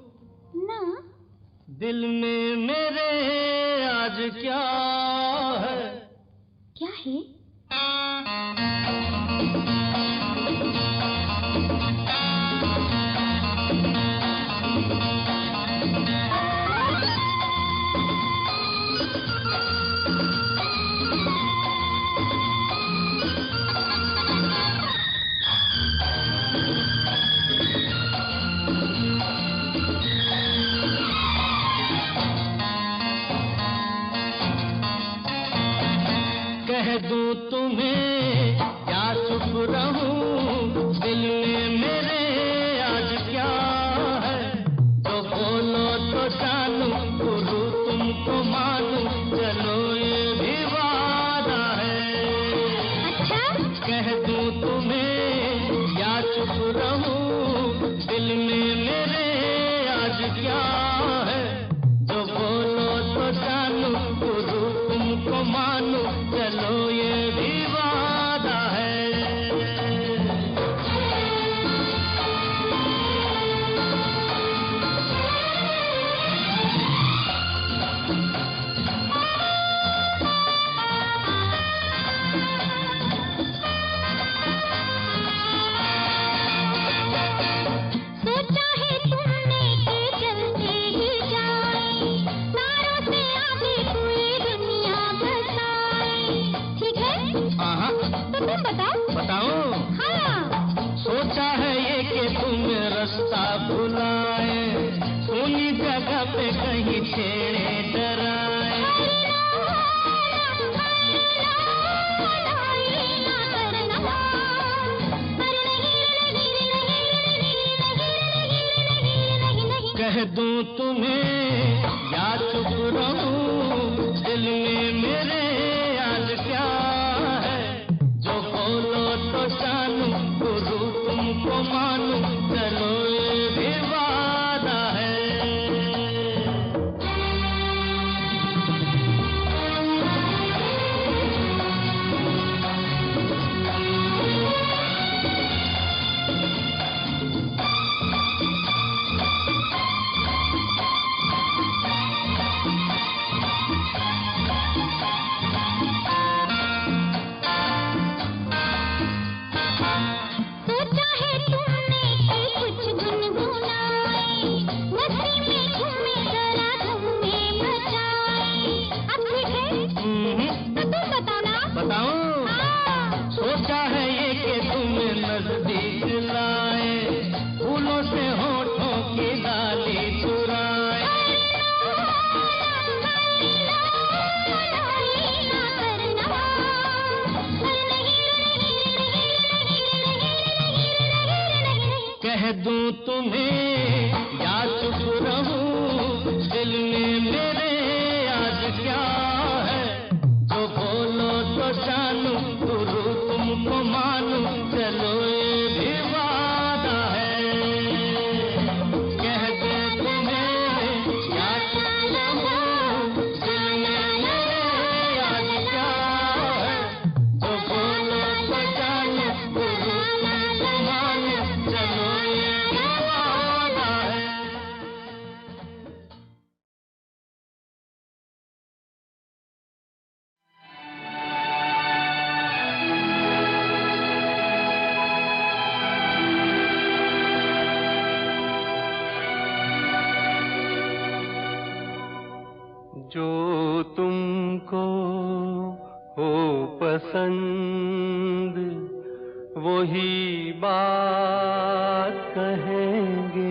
ना, दिल में मेरे आज क्या है? क्या है? कह दूं तुम्हें या चुप रहूं, दिल में मेरे आज क्या है? जो बोलो तो जानूं, गुरु तुमको मानूं, चलो ये भी वादा है। अच्छा, कह दूं तुम्हें या चुप रहूं, दिल में मेरे आज क्या है? जो बोलो तो जानूं, गुरु तुमको मानूं, चलो ये भी वादा है। सोचा है तुमने कि चलते ही जाए, तारों से आगे कोई दुनिया बसाए, ठीक है? हाँ, तो तुम बताओ। बताऊं? हाँ, सोचा है ये कि तुम रास्ता भुलाए, सुनी जगह पे कहीं छेड़े डराए। कह दूं तुम्हें या चुप रहूं, दिल में मेरे आज क्या है? जो बोलो तो जानूं, गुरु तुमको मानूं, चलो ये भी वादा है। सोचा है तुमने कि कुछ गुनगुनाए, मस्ती में झूमे जरा धूमे मचाए। अब ठीक है? तो तुम बताओ ना। बताऊं? हाँ, सोचा है ये कि तुम नजदीक लाए, फूलों से होठों की डाली चुराए। कह दूं तुम्हें या चुप रहूं, दिल जो तुमको हो पसंद वही बात कहेंगे।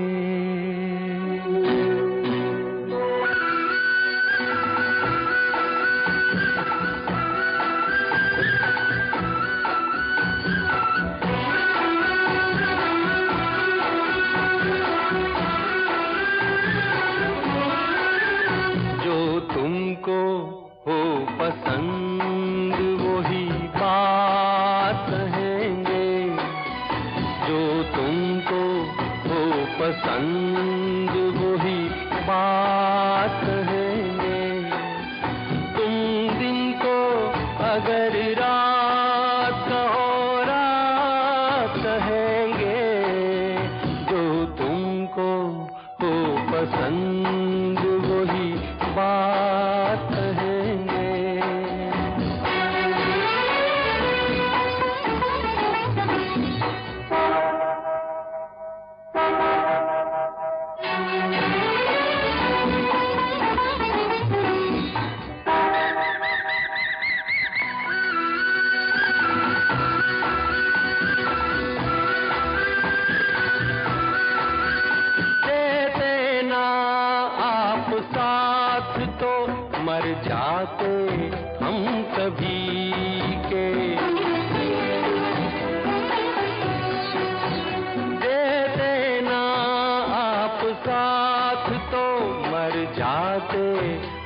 तुमको हो पसंद वही बात कहेंगे। जो तुमको हो पसंद वही बात कहेंगे। तुम दिन को अगर रात कहो रात कहेंगे। जो तुमको हो पसंद वही बात कहेंगे। मर जाते हम कभी के। दे देना आप साथ तो मर जाते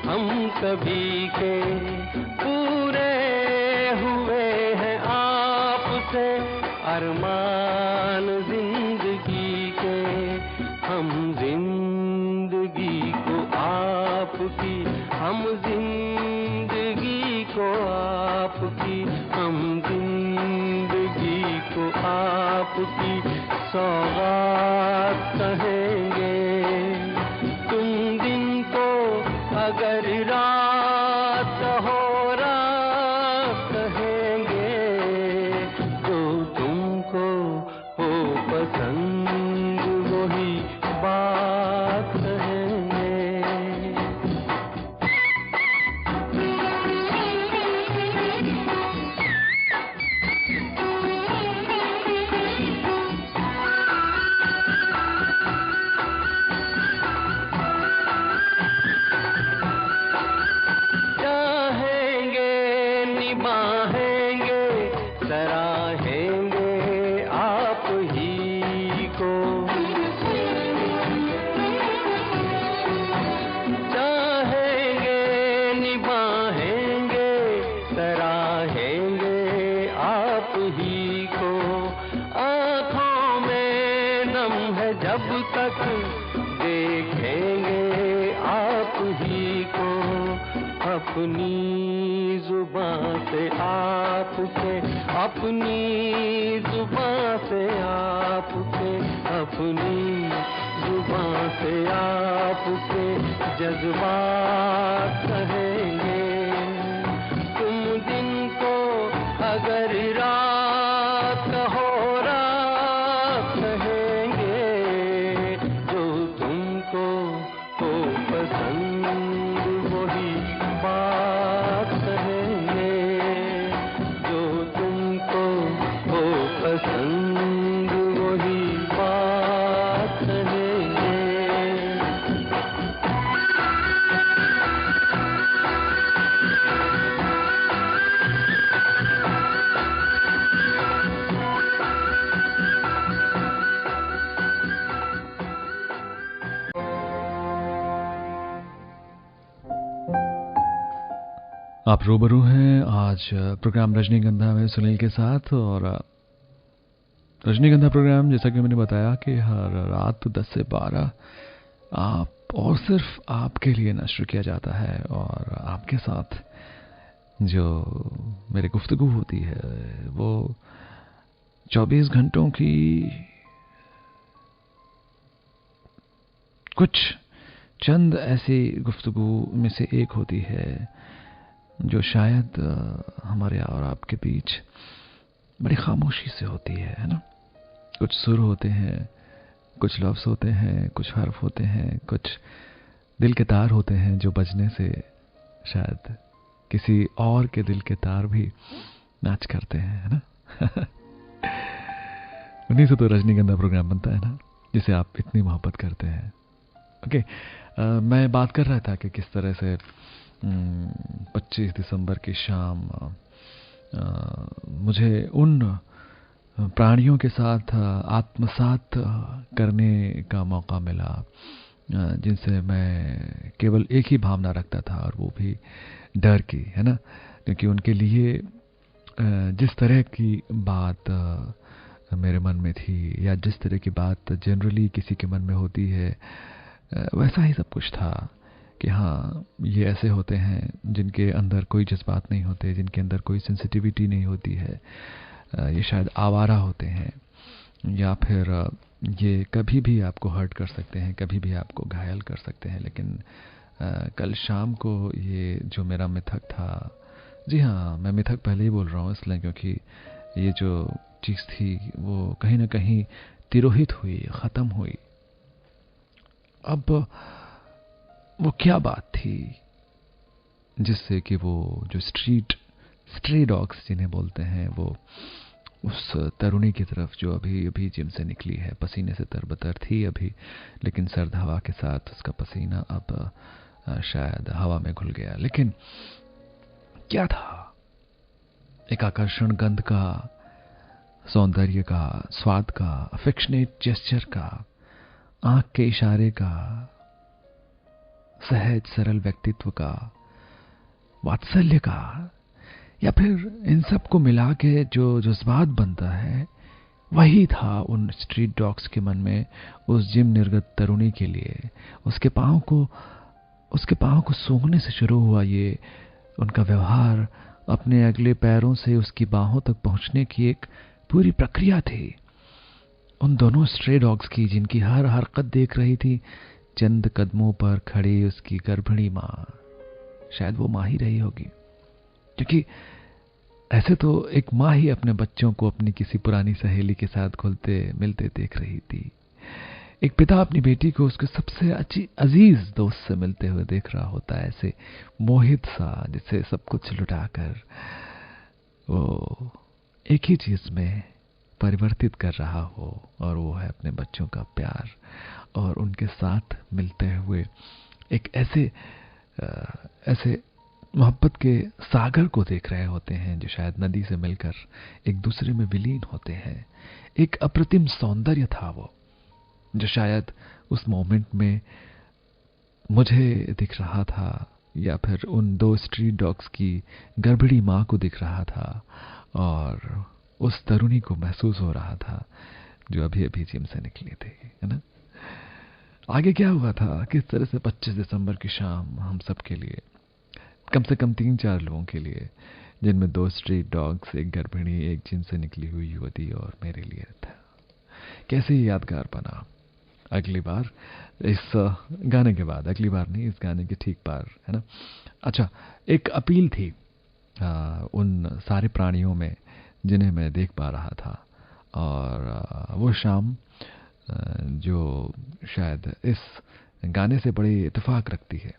हम कभी के। पूरे हुए हैं आपसे अरमान जिंदगी के। हम जिंदगी को आपकी, हम जिंदगी को आपकी, हम जिंदगी को आपकी सौगात कहेंगे। तुम दिन को अगर रात हो रात कहेंगे। जो तुमको हो पसंद वही बात कहेंगे। जब तक देखेंगे आप ही को अपनी जुबान से आपके, अपनी जुबान से आपके, अपनी जुबान से आपके जज्बात कहेंगे। तुम दिन को अगर रात हो रात कहेंगे। जो तुमको हो पसंद वही बात कहेंगे। जो तुमको हो पसंद वही बात कहेंगे। आप रूबरू हैं आज प्रोग्राम रजनीगंधा में सुनील के साथ। और रजनीगंधा प्रोग्राम जैसा कि मैंने बताया कि हर रात 10 से 12 आप और सिर्फ आपके लिए नश्र किया जाता है। और आपके साथ जो मेरी गुफ्तगू होती है वो 24 घंटों की कुछ चंद ऐसी गुफ्तगू में से एक होती है जो शायद हमारे और आपके बीच बड़ी खामोशी से होती है ना। कुछ सुर होते हैं, कुछ लफ्ज़ होते हैं, कुछ हर्फ होते हैं, कुछ दिल के तार होते हैं जो बजने से शायद किसी और के दिल के तार भी नाच करते हैं, है ना। उन्हीं से तो रजनीगंधा प्रोग्राम बनता है ना, जिसे आप इतनी मोहब्बत करते हैं। ओके, मैं बात कर रहा था कि किस तरह से 25 दिसंबर की शाम मुझे उन प्राणियों के साथ आत्मसात करने का मौका मिला जिनसे मैं केवल एक ही भावना रखता था, और वो भी डर की, है ना। क्योंकि उनके लिए जिस तरह की बात मेरे मन में थी, या जिस तरह की बात जनरली किसी के मन में होती है, वैसा ही सब कुछ था कि हाँ, ये ऐसे होते हैं जिनके अंदर कोई जज्बात नहीं होते, जिनके अंदर कोई सेंसिटिविटी नहीं होती है। ये शायद आवारा होते हैं, या फिर ये कभी भी आपको हर्ट कर सकते हैं, कभी भी आपको घायल कर सकते हैं। लेकिन कल शाम को ये जो मेरा मिथक था, जी हाँ, मैं मिथक पहले ही बोल रहा हूँ इसलिए क्योंकि ये जो चीज़ थी वो कहीं ना कहीं तिरोहित हुई, ख़त्म हुई। अब वो क्या बात थी जिससे कि वो जो स्ट्री डॉग्स जिन्हें बोलते हैं, वो उस तरुणी की तरफ जो अभी अभी जिम से निकली है, पसीने से तरबतर थी अभी, लेकिन सर्द हवा के साथ उसका पसीना अब शायद हवा में घुल गया। लेकिन क्या था? एक आकर्षण गंध का, सौंदर्य का, स्वाद का, अफेक्शनेट जेस्चर का, आंख के इशारे का, सहज सरल व्यक्तित्व का, वात्सल्य का, या फिर इन सब को मिला के जो जज्बात बनता है, वही था उन स्ट्रीट डॉग्स के मन में उस जिम निर्गत तरुणी के लिए। उसके पाँव को सूंघने से शुरू हुआ ये उनका व्यवहार अपने अगले पैरों से उसकी बाहों तक पहुंचने की एक पूरी प्रक्रिया थी। उन दोनों स्ट्रे डॉग्स की, जिनकी हर हरकत देख रही थी चंद कदमों पर खड़ी उसकी गर्भिणी माँ। शायद वो माँ ही रही होगी, क्योंकि ऐसे तो एक माँ ही अपने बच्चों को अपनी किसी पुरानी सहेली के साथ घुलते मिलते देख रही थी। एक पिता अपनी बेटी को उसके सबसे अजीज दोस्त से मिलते हुए देख रहा होता है, ऐसे मोहित सा, जिसे सब कुछ लुटाकर वो एक ही चीज में परिवर्तित कर रहा हो, और वो है अपने बच्चों का प्यार। और उनके साथ मिलते हुए एक ऐसे मोहब्बत के सागर को देख रहे होते हैं जो शायद नदी से मिलकर एक दूसरे में विलीन होते हैं। एक अप्रतिम सौंदर्य था वो, जो शायद उस मोमेंट में मुझे दिख रहा था, या फिर उन दो स्ट्रीट डॉग्स की गर्भिणी माँ को दिख रहा था, और उस तरुणी को महसूस हो रहा था जो अभी अभी जिम से निकली थी, है ना। आगे क्या हुआ था, किस तरह से 25 दिसंबर की शाम हम सब के लिए, कम से कम 3-4 लोगों के लिए, जिनमें 2 स्ट्रीट डॉग्स, एक गर्भिणी, एक जिम से निकली हुई युवती और मेरे लिए था, कैसे यादगार बना। अगली बार इस गाने के बाद, अगली बार नहीं, इस गाने के ठीक पार, है ना। अच्छा, एक अपील थी उन सारे प्राणियों में जिन्हें मैं देख पा रहा था, और वो शाम जो शायद इस गाने से बड़ी इत्तेफाक रखती है,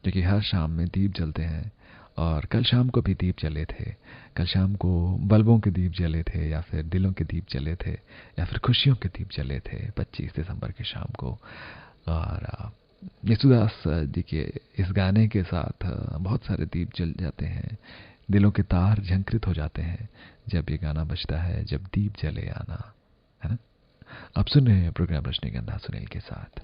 क्योंकि हर शाम में दीप जलते हैं, और कल शाम को भी दीप जले थे। कल शाम को बल्बों के दीप जले थे, या फिर दिलों के दीप जले थे, या फिर खुशियों के दीप जले थे 25 दिसंबर की शाम को। और येसुदास जी के इस गाने के साथ बहुत सारे दीप जल जाते हैं, दिलों के तार झंकृत हो जाते हैं जब ये गाना बजता है, जब दीप जले आना, है ना। अब सुन रहे हैं प्रोग्राम रजनीगंधा सुनील के साथ।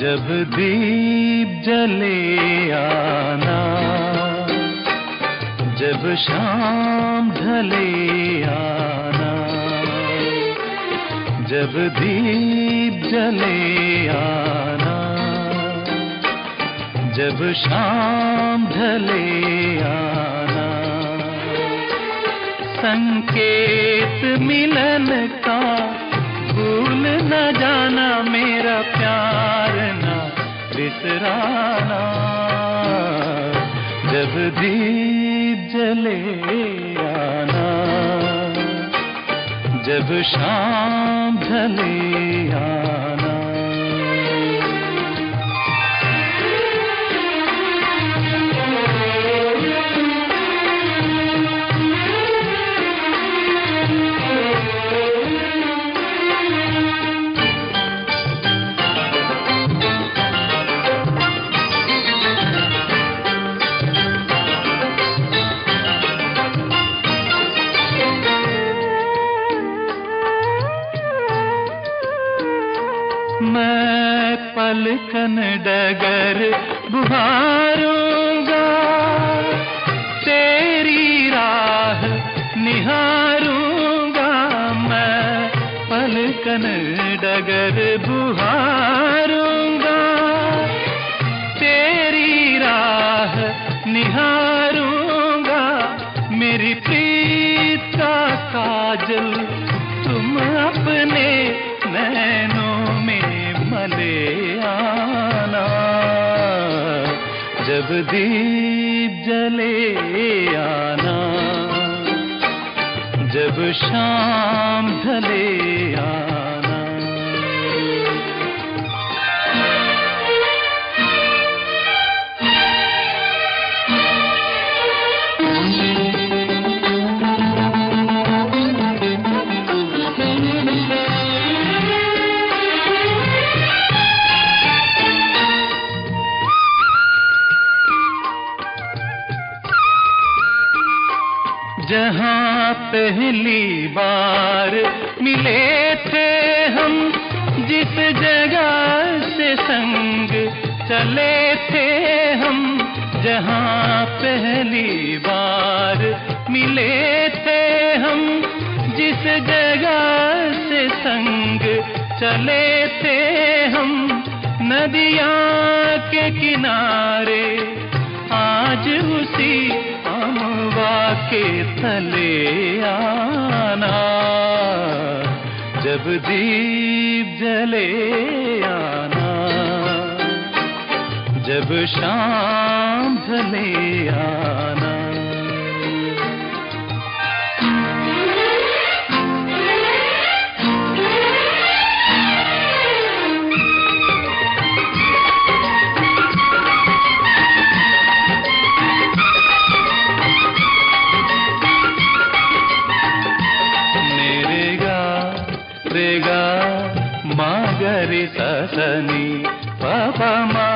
जब दीप जले आना, जब शाम ढले आना, जब दीप जले आना, जब शाम ढले आना, संकेत मिलन का भूल न जाना, मेरा प्यार न बिसराना। जब दीप जले आना, जब शाम ढले आना। मैं पलकन डगर बुहारूंगा, तेरी राह निहारूंगा। मैं पलकन डगर बुहारूंगा, तेरी राह निहारूंगा। मेरी प्रीत का काजल तुम अपने नैनों में मले आना। जब दीप जले आना, जब शाम ढले आना। जहाँ पहली बार मिले थे हम, जिस जगह से संग चले थे हम। जहाँ पहली बार मिले थे हम, जिस जगह से संग चले थे हम। नदियाँ के किनारे आज उसी अमवा के तले आना। जब दीप जले आना, जब शाम ढले आना। रे सा सनी पा पा मा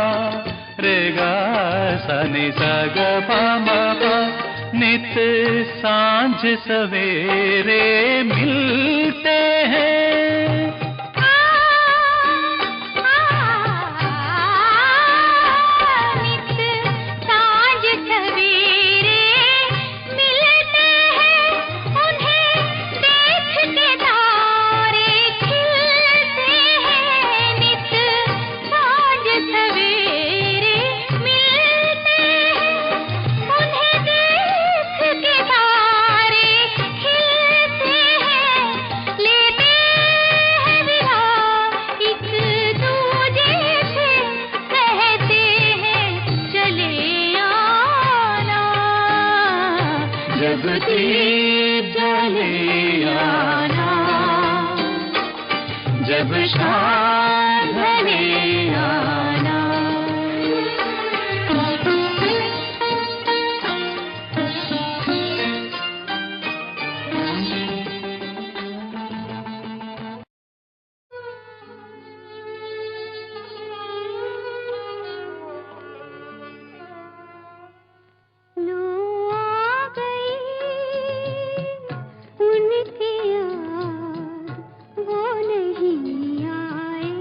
रे गा सा नि सा ग पा मा पा। नित सांझ सवेरे मिलते हैं, नित सांझ सवेरे मिलते हैं। उन्हें देख के तारे खिलते हैं। नित सांझ सवेरे मिलते हैं। उन्हें देख के तारे खिलते हैं। लेते हैं विदा एक दूजे से, कहते हैं चले आना। जब दीप जले आना, जब शाम ढले आना। लो आ गई उनकी याद, वो नहीं आए।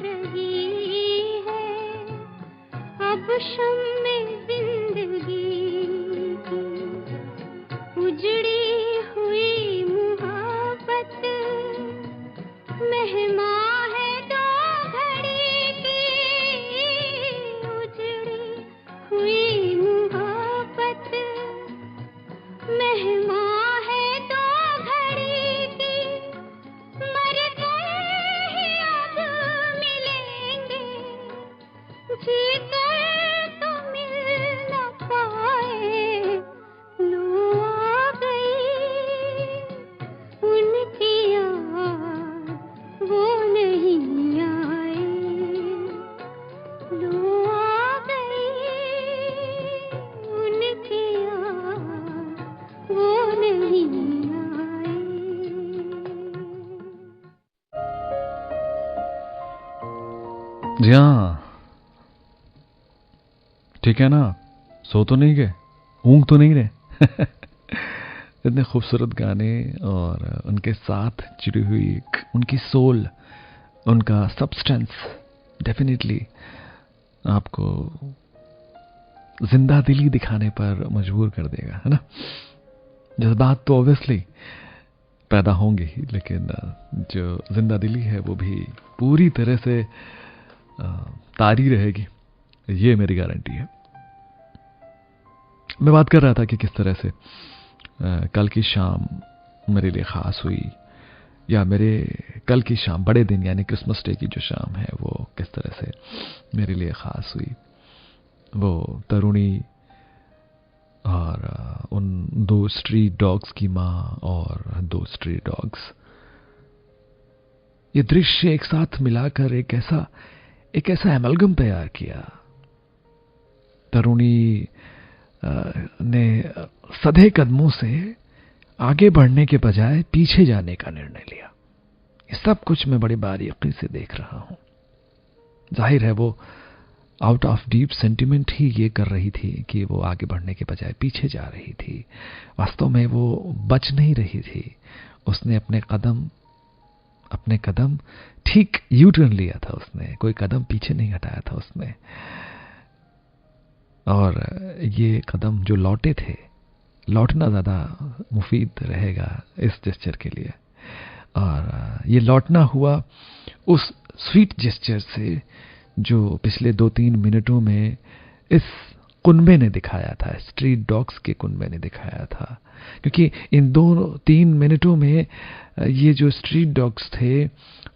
रही है अब शम्मे जिंदगी की, उजड़ी हुई मोहब्बत मेहमान है दो घड़ी की, उजड़ी हुई मोहब्बत मेहमान है दो घड़ी की, मर गए ही अब मिलेंगे, जी गए तो मिल न पाए, लो आ गई उनकी याद वो नहीं आए, लो आ गई उनकी याद वो नहीं आए। जी हाँ, ठीक है ना, सो तो नहीं गए, ऊँग तो नहीं रहे। इतने खूबसूरत गाने और उनके साथ जुड़ी हुई उनकी सोल, उनका सब्सटेंस डेफिनेटली आपको जिंदा दिली दिखाने पर मजबूर कर देगा, है ना। जज्बात तो ऑब्वियसली पैदा होंगे ही, लेकिन जो जिंदा दिली है वो भी पूरी तरह से तारी रहेगी, ये मेरी गारंटी है। मैं बात कर रहा था कि किस तरह से कल की शाम मेरे लिए ख़ास हुई, या मेरे कल की शाम, बड़े दिन यानी क्रिसमस डे की जो शाम है वो किस तरह से मेरे लिए ख़ास हुई। वो तरुणी और उन दो स्ट्रीट डॉग्स की माँ और दो स्ट्रीट डॉग्स, ये दृश्य एक साथ मिलाकर एक ऐसा एमलगम तैयार किया। तरुणी ने सधे कदमों से आगे बढ़ने के बजाय पीछे जाने का निर्णय लिया। ये सब कुछ मैं बड़ी बारीकी से देख रहा हूं। जाहिर है वो आउट ऑफ डीप सेंटिमेंट ही ये कर रही थी कि वो आगे बढ़ने के बजाय पीछे जा रही थी। वास्तव में वो बच नहीं रही थी, उसने अपने कदम ठीक यू टर्न लिया था, उसने कोई कदम पीछे नहीं हटाया था उसने। और ये कदम जो लौटे थे, लौटना ज़्यादा मुफीद रहेगा इस जेस्चर के लिए, और ये लौटना हुआ उस स्वीट जेस्चर से जो पिछले 2-3 मिनटों में इस कुनबे ने दिखाया था, स्ट्रीट डॉग्स के कुनबे ने दिखाया था। क्योंकि इन 2-3 मिनटों में ये जो स्ट्रीट डॉग्स थे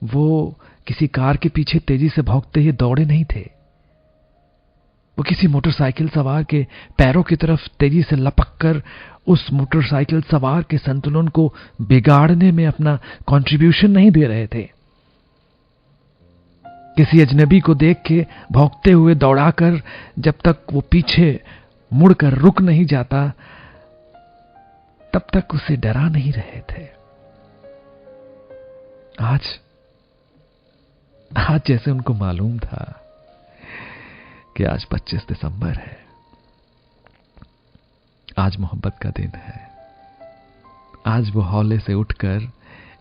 वो किसी कार के पीछे तेजी से भागते हुए दौड़े नहीं थे, वो किसी मोटरसाइकिल सवार के पैरों की तरफ तेजी से लपककर उस मोटरसाइकिल सवार के संतुलन को बिगाड़ने में अपना कंट्रीब्यूशन नहीं दे रहे थे। किसी अजनबी को देख के भौंकते हुए दौड़ाकर जब तक वो पीछे मुड़कर रुक नहीं जाता तब तक उसे डरा नहीं रहे थे। आज जैसे उनको मालूम था कि आज 25 दिसंबर है, आज मोहब्बत का दिन है। आज वो हौले से उठकर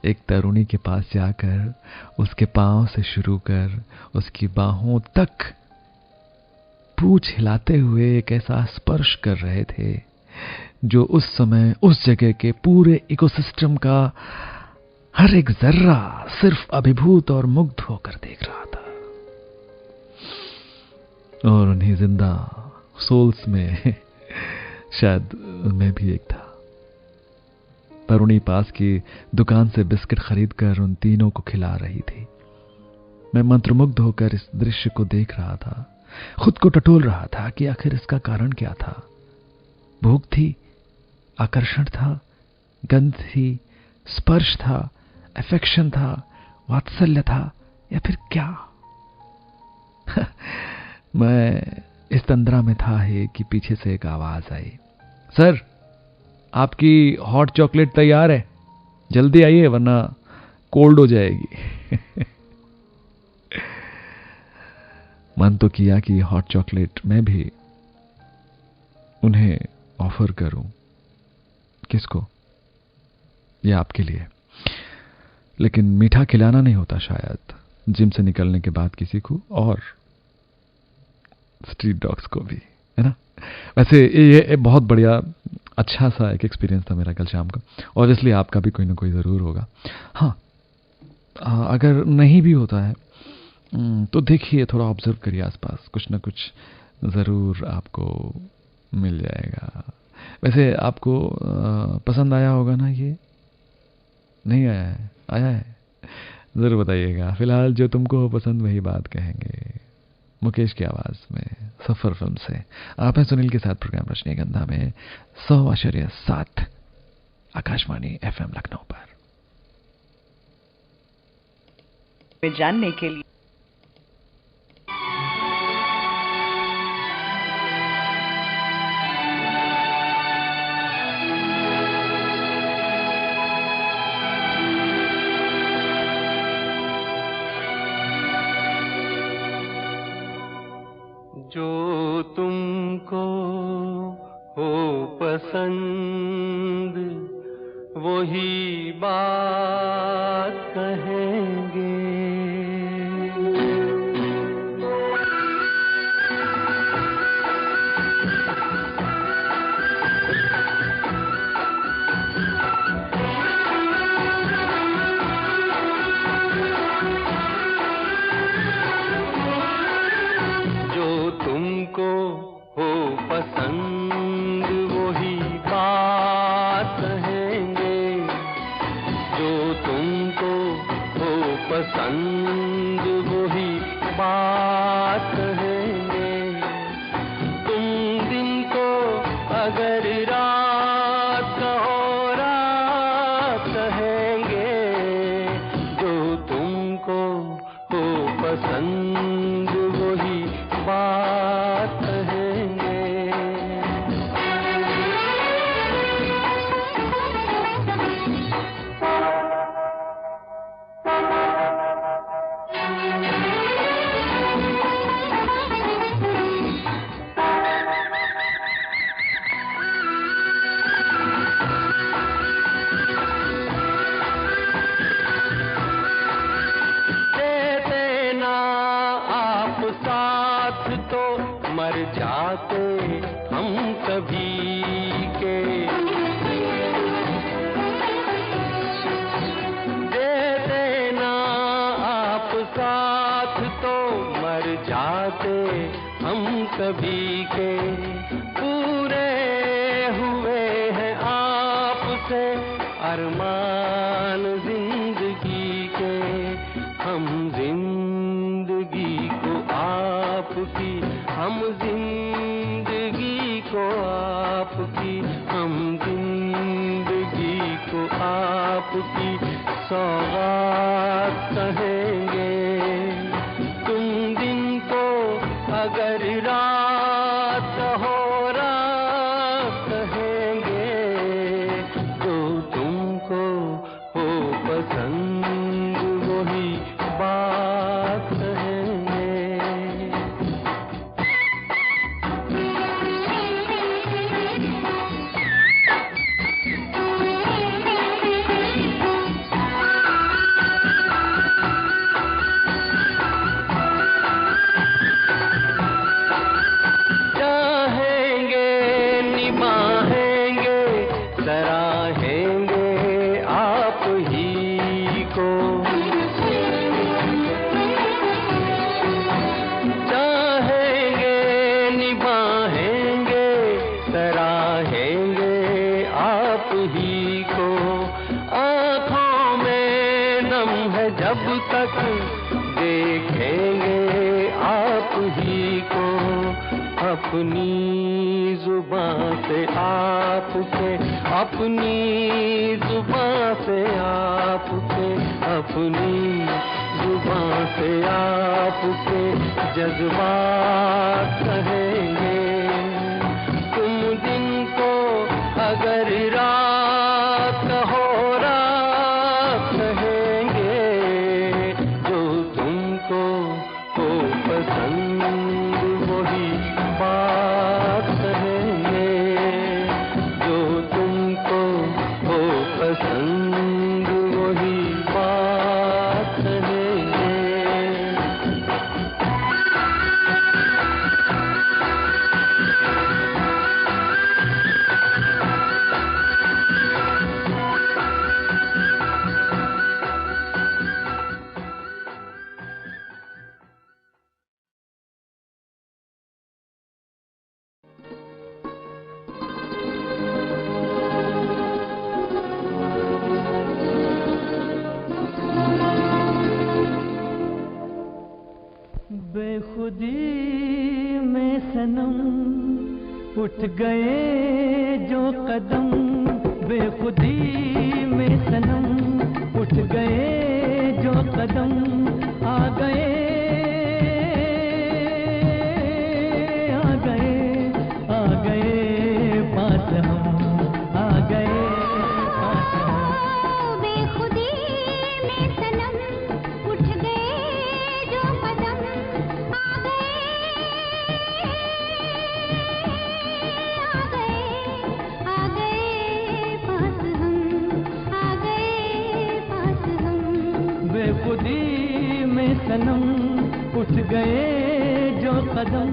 एक तरुणी के पास जाकर उसके पांव से शुरू कर उसकी बाहों तक पूंछ हिलाते हुए एक ऐसा स्पर्श कर रहे थे जो उस समय उस जगह के पूरे इकोसिस्टम का हर एक जर्रा सिर्फ अभिभूत और मुग्ध होकर देख रहा था। और उन्हीं जिंदा सोल्स में शायद मैं भी एक था। तरुणी पास की दुकान से बिस्किट खरीदकर उन तीनों को खिला रही थी। मैं मंत्रमुग्ध होकर इस दृश्य को देख रहा था, खुद को टटोल रहा था कि आखिर इसका कारण क्या था। भूख थी, आकर्षण था, गंध थी, स्पर्श था, अफेक्शन था, वात्सल्य था, या फिर क्या? मैं इस तंद्रा में था ही कि पीछे से एक आवाज आई, सर आपकी हॉट चॉकलेट तैयार है, जल्दी आइए वरना कोल्ड हो जाएगी। मन तो किया कि हॉट चॉकलेट मैं भी उन्हें ऑफर करूं। किसको? या आपके लिए। लेकिन मीठा खिलाना नहीं होता शायद, जिम से निकलने के बाद किसी को, और स्ट्रीट डॉग्स को भी, है ना। वैसे ये बहुत बढ़िया अच्छा सा एक एक्सपीरियंस था मेरा कल शाम का, और इसलिए आपका भी कोई ना कोई ज़रूर होगा। हाँ, अगर नहीं भी होता है तो देखिए, थोड़ा ऑब्जर्व करिए आसपास, कुछ ना कुछ ज़रूर आपको मिल जाएगा। वैसे आपको पसंद आया होगा ना? ये नहीं आया है? आया है? ज़रूर बताइएगा। फिलहाल जो तुमको हो पसंद वही बात कहेंगे, मुकेश की आवाज़ में, सफ़र फिल्म से। आप हैं सुनील के साथ प्रोग्राम रजनीगंधा में 100.7 आकाशवाणी FM लखनऊ पर। जानने के लिए जो तुमको हो पसंद वही बात कहेंगे। जो तुमको हो पसंद वही बात कहेंगे। जो तुमको हो पसंद वही बात कहेंगे। तुम दिन को अगर रात कहो रात कहेंगे। जो तुमको हो पसंद वही बात कहेंगे। देते ना आप साथ तो मर जाते हम सभी के। देते ना आप साथ तो मर जाते हम सभी के। पूरे हुए हैं आपसे अरमान जिंदगी के। हम जिंदगी को आपकी, हम जिंदगी को आपकी, हम जिंदगी को आपकी सौगात कहेंगे। तुम दिन को अगर रात हो रात कहेंगे। जो तुमको हो पसंद वही बात कहेंगे। चाहेंगे निभाएंगे सराहेंगे आप ही को। चाहेंगे निभाएंगे सराहेंगे आप ही को। आँखों में नम है जब तक देखेंगे आप ही को। अपनी जुबान से आपके, अपनी जुबान से आपके, अपनी जुबान से आपके जज्बात कहेंगे। तुम दिन को अगर रात हो रात कहेंगे। जो तुमको हो पसंद वही बात कहेंगे। जो तुमको हो पसंद वही बात कहेंगे। बेखुदी में सनम उठ गए जो कदम, बेखुदी में सनम उठ गए जो कदम, आ गए पास हम, आ गए पास हम। बेखुदी में सनम उठ गए जो कदम, आ गए पास हम, आ गए पास हम। बेखुदी में सनम उठ गए जो कदम।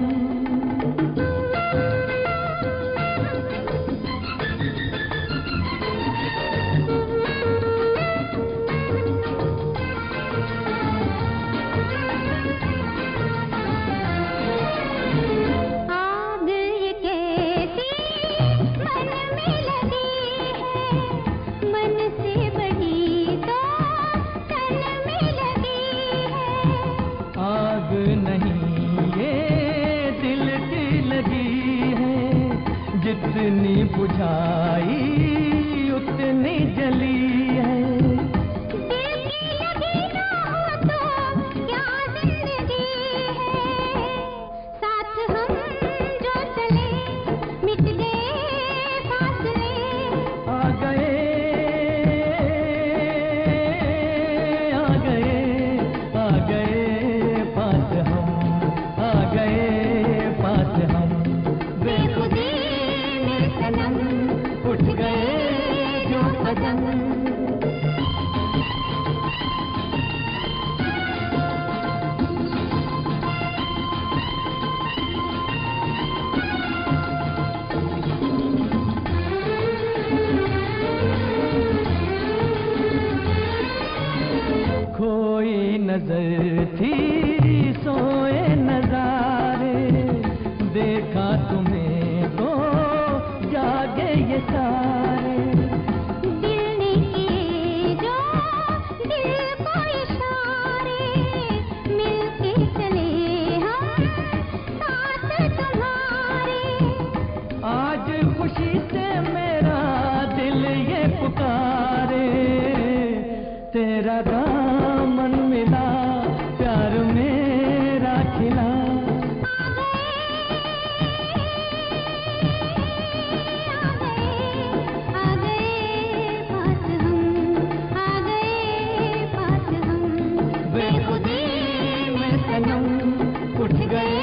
जितनी बुझाई उतनी जली है, दिल की लगी ना हो तो क्या जिंदगी है, साथ हम जो चले मिट गए फासले, आ गए पास हम, आ गए पास हम। बेखुदी सनम उठ गए जो कदम। खोई नजर थी सोए नजारे, देखा तुम्हें तो जागे ये सारे, दिल ने किए जो दिल को इशारे, मिलके चले हम साथ तुम्हारे, आज खुशी से मेरा दिल ये पुकारे, तेरा दामन मिला प्यार मेरा खिला, उठ गए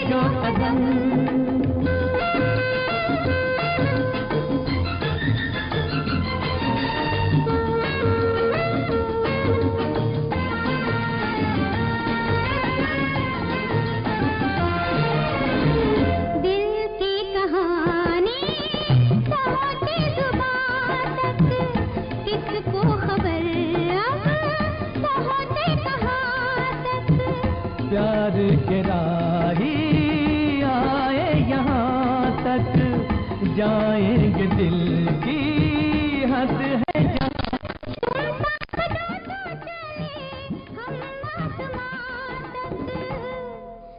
जो कदम। दिल की कहानी पहुंचे जुबां तक, किसको खबर अब पहुंचे कहां तक, प्यार के राही आए यहाँ तक, जाएंगे दिल की हद है जहाँ,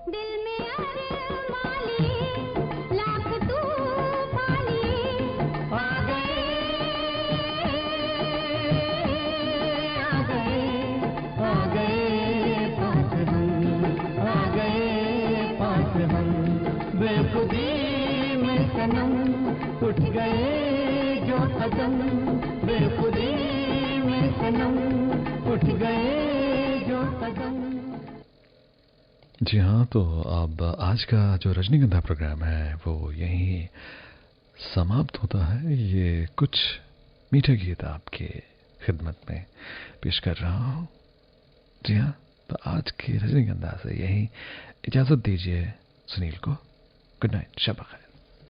दिल में अरमाली लाख तूफानी, आ गए पास हम, आ गए पास हम। बेखुदी में सनम उठ गए जो कदम, बेखुदी में सनम उठ गए जो कदम। जी हाँ, तो अब आज का जो रजनीगंधा प्रोग्राम है वो यहीं समाप्त होता है। ये कुछ मीठे गीत आपके खिदमत में पेश कर रहा हूँ। जी हाँ, तो आज की रजनीगंधा से यहीं इजाज़त दीजिए सुनील को। गुड नाइट, शब खैर।